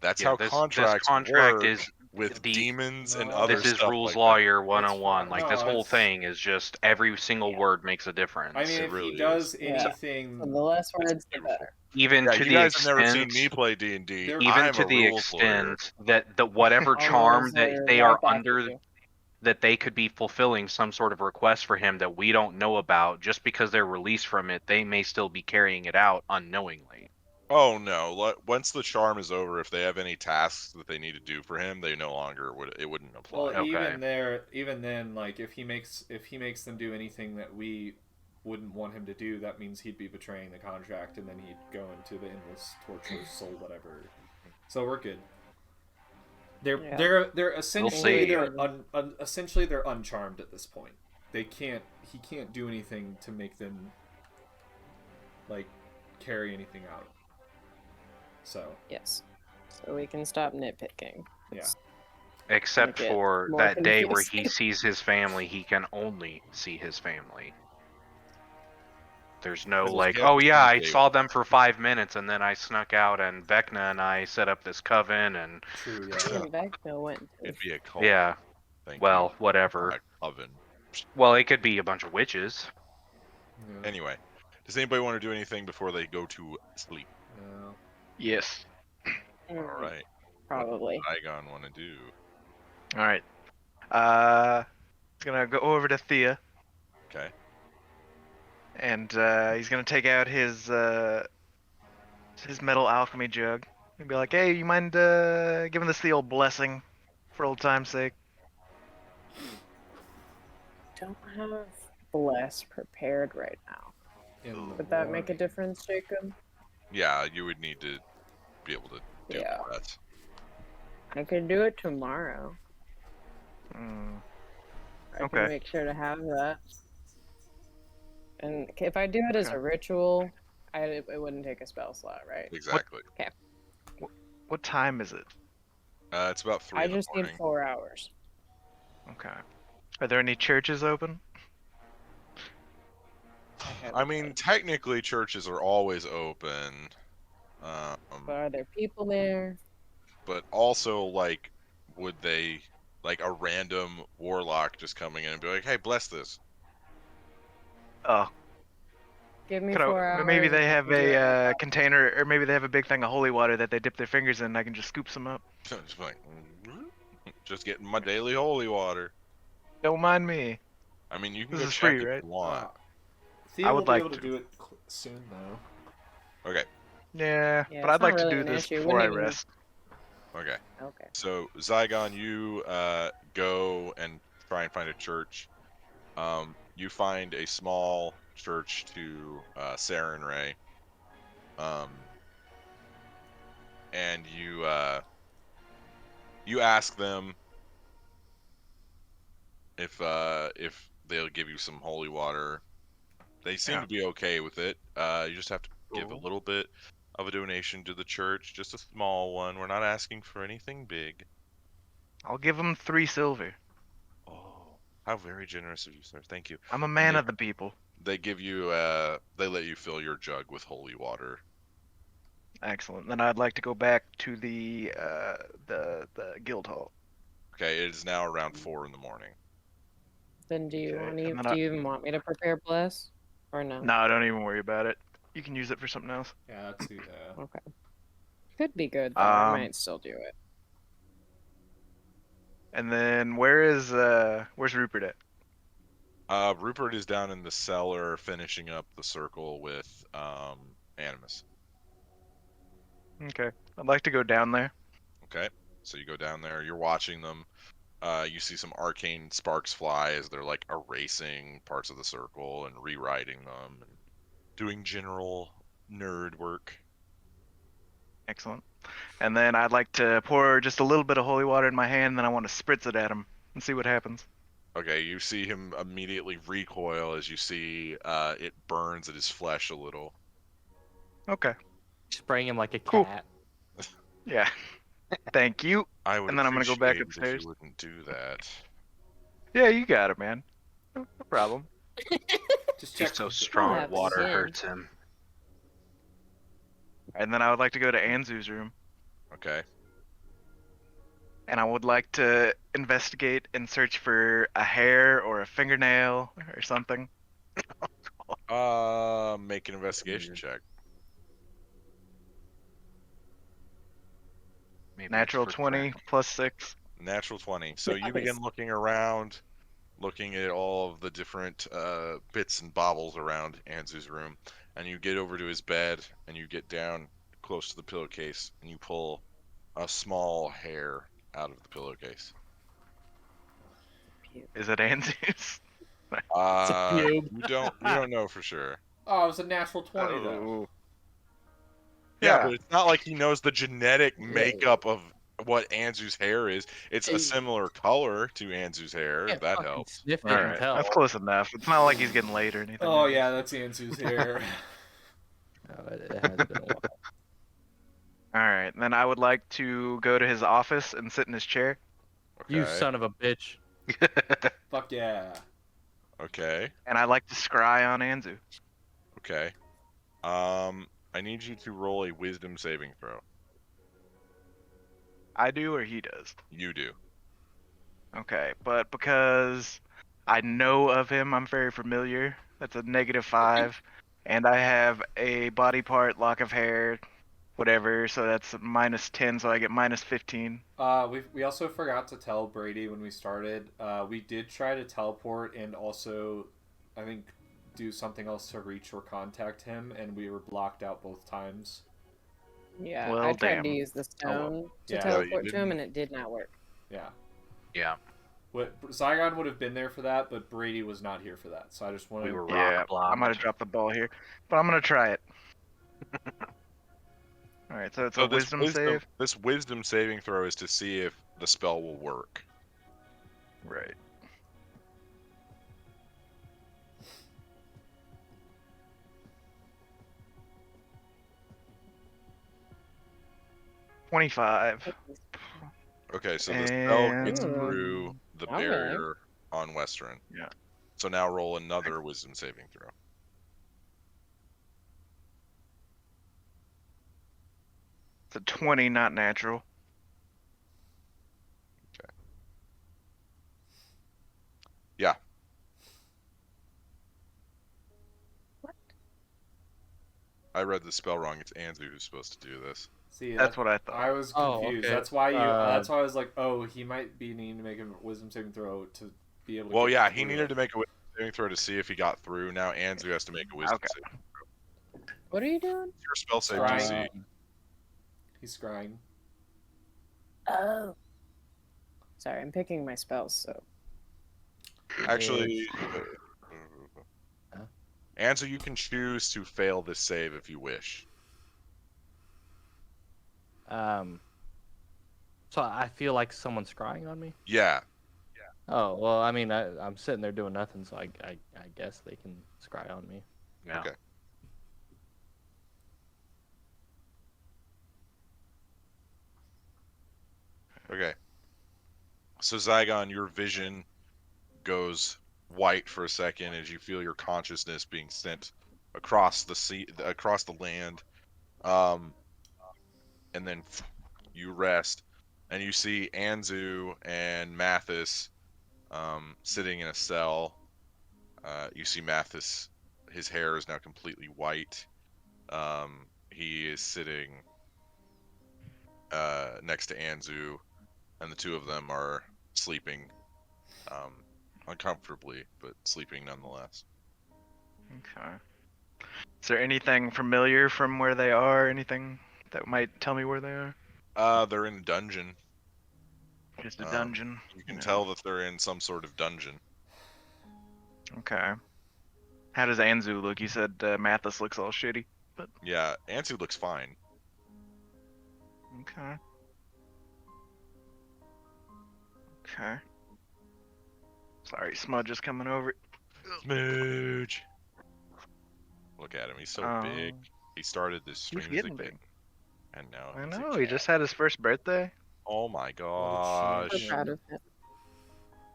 That's Yeah, how this contracts contract work is with the- demons and No. other This is stuff rules like that. lawyer 101. fine. Like No, this whole it's- thing is just every single word makes a difference. I mean, It if really he does Yeah. anything, So the less words, the beautiful. better. even Yeah, to you the guys extent, have never seen me play D&D. They're- even I'm to a the rules lawyer. extent that the whatever All charm rules that lawyers they right are back at under, you. that they could be fulfilling some sort of request for him that we don't know about, just because they're released from it, they may still be carrying it out unknowingly. Oh no! Once the charm is over, if they have any tasks that they need to do for him, they no longer would. It wouldn't apply. well, Okay. even then, like if he makes them do anything that we wouldn't want him to do, that means he'd be betraying the contract, and then he'd go into the endless torture, soul, whatever. So we're good. They're essentially see. essentially they're uncharmed at this point. He can't do anything to make them like carry anything out. So Yes. So we can stop nitpicking. yeah. Except Make it for more that day where he confusing. sees his family, he can only see his family. There's no Because like, you have oh to yeah, I communicate saw with them for 5 minutes and then I snuck out and Vecna and I set up this coven and True. Where Yeah. did Vecna went to? It'd be a cult. yeah, Thank well, you. whatever. Not a coven. Well, it could be a bunch of witches. Yeah. Anyway, does anybody want to do anything before they go to sleep? Yeah. Yes. All right. Probably. What does Flagon want to do? All right. He's gonna go over to Thea, Okay. and he's gonna take out his metal alchemy jug and be like, "Hey, you mind giving this the old blessing, for old time's sake?" Don't have bless prepared right now. In the Would that make a morning. difference, Jacob? Yeah, you would need to be able to do Yeah. that. I could do it tomorrow. Mm, I Okay. can make sure to have that. And if I do it as Okay. a ritual, it wouldn't take a spell slot, right? Exactly. what time is it? It's about 3 I in the just need morning. 4 hours. Okay. Are there any churches open? I mean, technically, churches are always open. But are there people there? But also, like, would they, like, a random warlock just coming in and be like, hey, bless this? Oh, Give me could 4 hours. maybe and they I have can do it right a now. container, or maybe they have a big thing of holy water that they dip their fingers in, and I can just scoop some up. Just like, just getting my daily holy water. Don't mind me. I mean, you can This go is check free, if right? you want. Thea I will would be like able to to. do it soon though. Okay, Yeah, Yeah, but it's I'd like not to really do an this issue. We before I don't even- rest. okay. Okay. So, Zygon, you go and try and find a church. You find a small church to Saren Ray. And you ask them if they'll give you some holy water. They seem Yeah. to be okay with it. You just have to give a Cool. little bit of a donation to the church, just a small one. We're not asking for anything big. I'll give them 3 silver. Oh, how very generous of you, sir. Thank you. I'm a man they- of the people. They give you they let you fill your jug with holy water. Excellent. Then I'd like to go back to the guild hall. Okay, it is now around 4 in the morning. Then do you Okay, want and to? then Do I- you even want me to prepare bless, or no? No, don't even worry about it. You can use it for something else. Yeah, let's do that. Okay. Could be good though. I Um, might still do it. And then where's Rupert at? Rupert is down in the cellar finishing up the circle with Animus. Okay. I'd like to go down there. Okay, so you go down there. You're watching them. You see some arcane sparks fly as they're like erasing parts of the circle and rewriting them and doing general nerd work. Excellent. And then I'd like to pour just a little bit of holy water in my hand, and then I want to spritz it at him and see what happens. Okay, you see him immediately recoil as you see it burns at his flesh a little. Okay. Spraying him like a Cool. cat. Yeah. Thank you. I would And then I'm gonna go back appreciate it upstairs. if you wouldn't do that. Yeah, you got it, man. No problem. Just He's check. so strong, happens water again. hurts him. And then I would like to go to Anzu's room, Okay. and I would like to investigate and search for a hair or a fingernail or something. Make an investigation check. Maybe it's Natural for 20 Jack. plus 6. Natural 20. So you begin Nice. looking around, looking at all of the different bits and baubles around Anzu's room, and you get over to his bed, and you get down close to the pillowcase, and you pull a small hair out of the pillowcase. Is it Anzu's? You don't know for sure. Oh, it was a natural 20 though. Oh. Yeah, Yeah. but it's not like he knows the genetic makeup of what Anzu's hair is. It's a Hey. similar color to Anzu's hair. If Can't that fucking helps. sniff it All and right, tell. that's close enough. It's not like he's getting laid or anything. Oh yeah, that's Anzu's hair. No, it has been a while. All right, then I would like to go to his office and sit in his chair. Okay. You son of a bitch. Fuck yeah. Okay. And I'd like to scry on Anzu. Okay. I need you to roll a wisdom saving throw. I do or he does? You do. Okay, but because I know of him, I'm very familiar. That's a -5. And I have a body part, lock of hair, whatever, so that's a -10, so I get -15. We also forgot to tell Brady when we started. We did try to teleport and also, I think, do something else to reach or contact him, and we were blocked out both times. Yeah, Well, I tried to damn. use the stone to Yeah. teleport you to him, didn't. and it did not work. Yeah. Yeah, What Zygon would have been there for that, but Brady was not here for that. So I just wanted. we were Yeah, rock blocked. I might have dropped the ball here, but I'm gonna try it. All right, so it's So a wisdom save. This wisdom saving throw is to see if the spell will work. Right. $25. Okay, so the spell gets And- through the Okay. barrier on Western. Yeah. So now roll another wisdom saving throw. It's a 20, not natural. Yeah. What? I read the spell wrong. It's Anzu who's supposed to do this. See, That's what I thought. I was Oh, confused. okay. That's why you. That's Uh, why I was like, oh, he might be needing to make a wisdom saving throw to be able to. Well, get yeah, through he needed it. to make a wisdom saving throw to see if he got through. Now Anzu has to make a wisdom Okay. saving. What are you doing? Your spell save Scrying. DC. He's scrying. Oh. Sorry, I'm picking my spells, so. Actually, Huh? Anzu, you can choose to fail this save if you wish. So I feel like someone's crying on me. Yeah. Oh well, I mean, I'm sitting there doing nothing, so I guess they can scry on me. Yeah. Okay. Okay. So Zygon, your vision goes white for a second as you feel your consciousness being sent across the sea, across the land, and then you rest, and you see Anzu and Mathis sitting in a cell. You see Mathis; his hair is now completely white. He is sitting next to Anzu, and the two of them are sleeping uncomfortably, but sleeping nonetheless. Okay. Is there anything familiar from where they are? Anything that might tell me where they are? They're in a dungeon. Just a Um, dungeon. You can Yeah. tell that they're in some sort of dungeon. Okay. How does Anzu look? You said Mathis looks all shitty. Yeah, Anzu looks fine. Okay. Okay. Sorry, Smudge is coming over. Smooch. Look at him. He's so big. Um, He started this stream as a getting kid, big. and now I he's a know, he cat. just had his first birthday. Oh my What a gosh. We're champion. proud of it.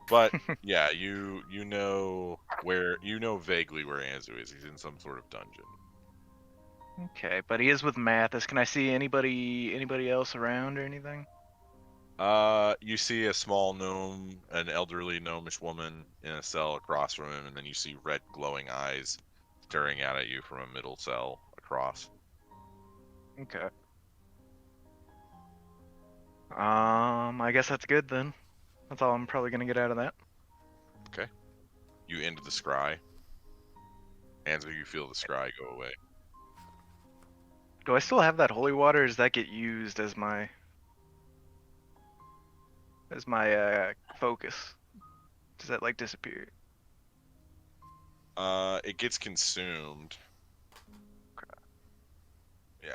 But yeah, you know vaguely where Anzu is. He's in some sort of dungeon. Okay, but he is with Mathis. Can I see anybody else around or anything? You see a small gnome, an elderly gnomish woman in a cell across from him, and then you see red glowing eyes staring out at you from a middle cell across. Okay. I guess that's good then. That's all I'm probably gonna get out of that. You end the scry. Anzu, you feel the scry go away. Do I still have that holy water, or does that get used as my focus? Does that like disappear? It gets consumed. Yeah.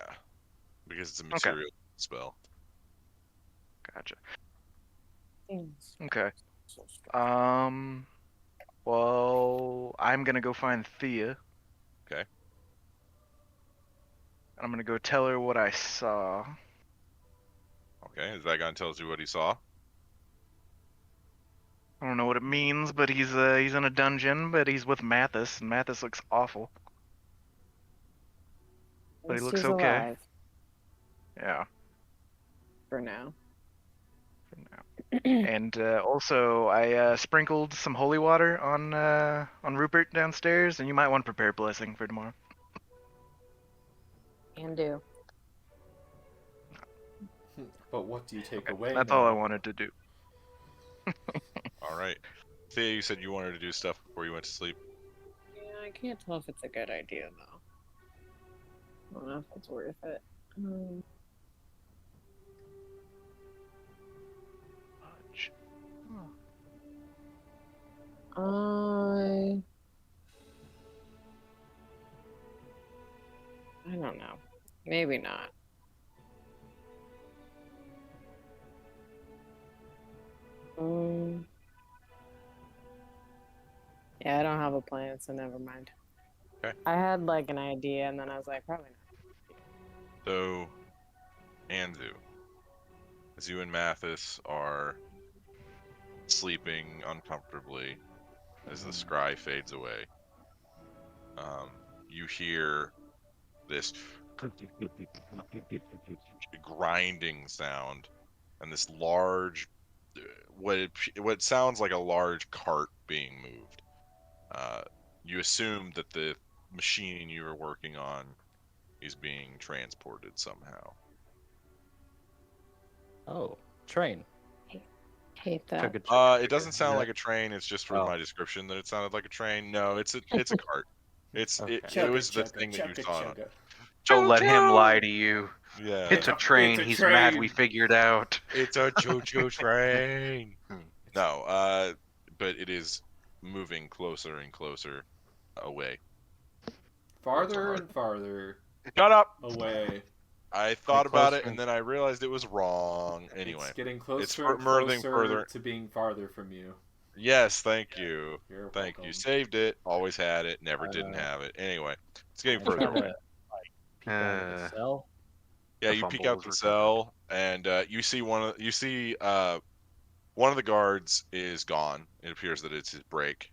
Because it's a material spell. Gotcha. Things Okay. so strange. Well, I'm gonna go find Thea. Okay. I'm gonna go tell her what I saw. Okay. Is Flagon tells you what he saw? I don't know what it means, but he's in a dungeon, but he's with Mathis, and Mathis looks awful. At But he least looks he's okay. alive Yeah. for now. For now. And also, I sprinkled some holy water on Rupert downstairs, and you might want to prepare blessing for tomorrow. Can do. But what do you take Okay, away that's now? all I wanted to do. All right. Thea, you said you wanted to do stuff before you went to sleep. Yeah, I can't tell if it's a good idea though. I don't know if it's worth it. Fudge. I don't know. Maybe not. Yeah, I don't have a plan, so never mind. Okay. I had like an idea, and then I was like, probably not. So, Anzu, as you and Mathis are sleeping uncomfortably as the scry fades away, you hear this grinding sound and this large, what sounds like a large cart being moved. You assume that the machine you are working on is being transported somehow. Oh, train. Hate that. It doesn't sound like a train. It's just from Oh. my description that it sounded like a train. No, it's a cart. Okay. It was the thing that you saw. Don't let him lie to you. Yeah, It's a train. It's a He's train. mad. We figured out. it's a choo-choo train. No, but it is moving closer and closer away. Farther and farther Shut up! away. I thought about it closer and then I realized it was wrong. Anyway, It's getting closer it's and moving closer further. to being farther from you. Yes, thank you. You're Thank you. welcome. Saved it. Always had it. Never didn't have it. Anyway, it's getting I further try to, away. peek out of the cell. Yeah, The you peek fumble out was the recovered. cell, and you see one of the guards is gone. It appears that it's his break,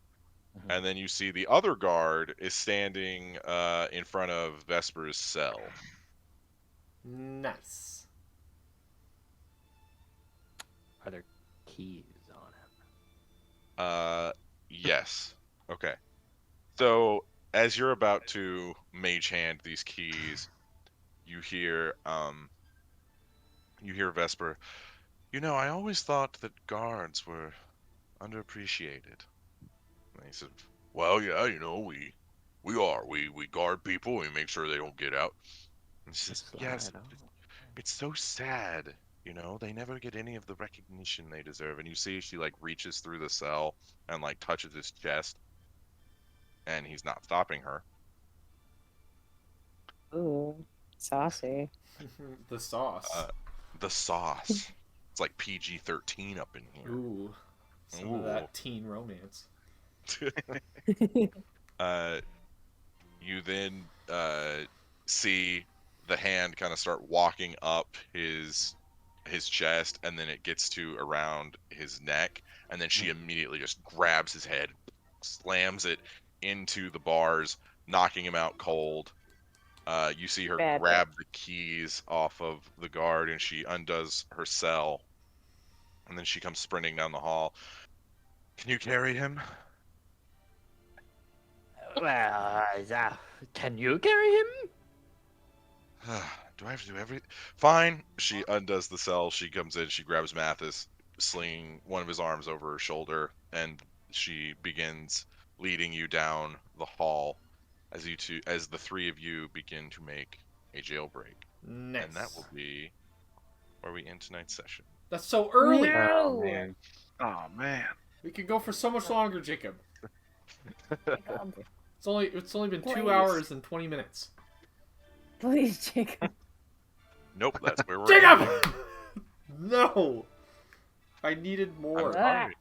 Mhm. and then you see the other guard is standing in front of Vesper's cell. Nice. Are there keys on him? Yes. Okay. So as you're about to mage hand these keys, you hear Vesper. You know, I always thought that guards were underappreciated. And he said, "Well, yeah, you know, we are. We guard people. We make sure they don't get out." And she says, Slide "Yes, on. it's so sad. You know, they never get any of the recognition they deserve." And you see she like reaches through the cell and like touches his chest, and he's not stopping her. Ooh, saucy. The sauce. The sauce. It's like PG-13 up in here. Ooh. Some of that teen romance. You then see the hand kind of start walking up his chest, and then it gets to around his neck, and then she immediately just grabs his head, slams it into the bars, knocking him out cold. You see her Bad grab the keys off of the guard, and she undoes her cell, and then she comes sprinting down the hall. Can you carry him? Well, can you carry him? Do I have to do everything? Fine. She undoes the cell. She comes in. She grabs Mathis, slinging one of his arms over her shoulder, and she begins leading you down the hall as the three of you begin to make a jailbreak. Nice. And that will be where we end tonight's session. That's so early. No. man. Oh man. We could go for so much longer, Jacob. Jacob. It's only been 2 Please. hours and 20 minutes. Please, Jacob. Nope, that's where we're Jacob! ending. No! I needed I'm more. sorry.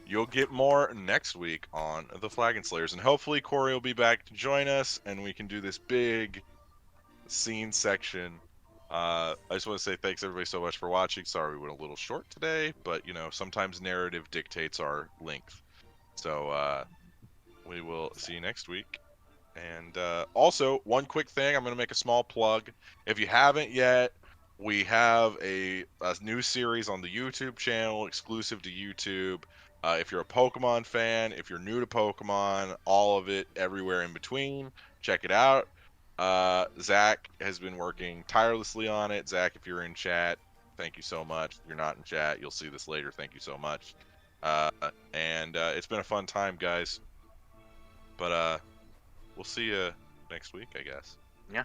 You'll get more next week on the Flagon Slayers, and hopefully Corey will be back to join us, and we can do this big scene section. I just want to say thanks everybody so much for watching. Sorry we went a little short today, but sometimes narrative dictates our length. So we will see you next week. And also, one quick thing, I'm going to make a small plug. If you haven't yet, we have a new series on the YouTube channel, exclusive to YouTube. If you're a Pokemon fan, if you're new to Pokemon, all of it, everywhere in between, check it out. Zach has been working tirelessly on it. Zach, if you're in chat, thank you so much. If you're not in chat, you'll see this later. Thank you so much. And it's been a fun time, guys. But we'll see you next week, I guess. Yeah.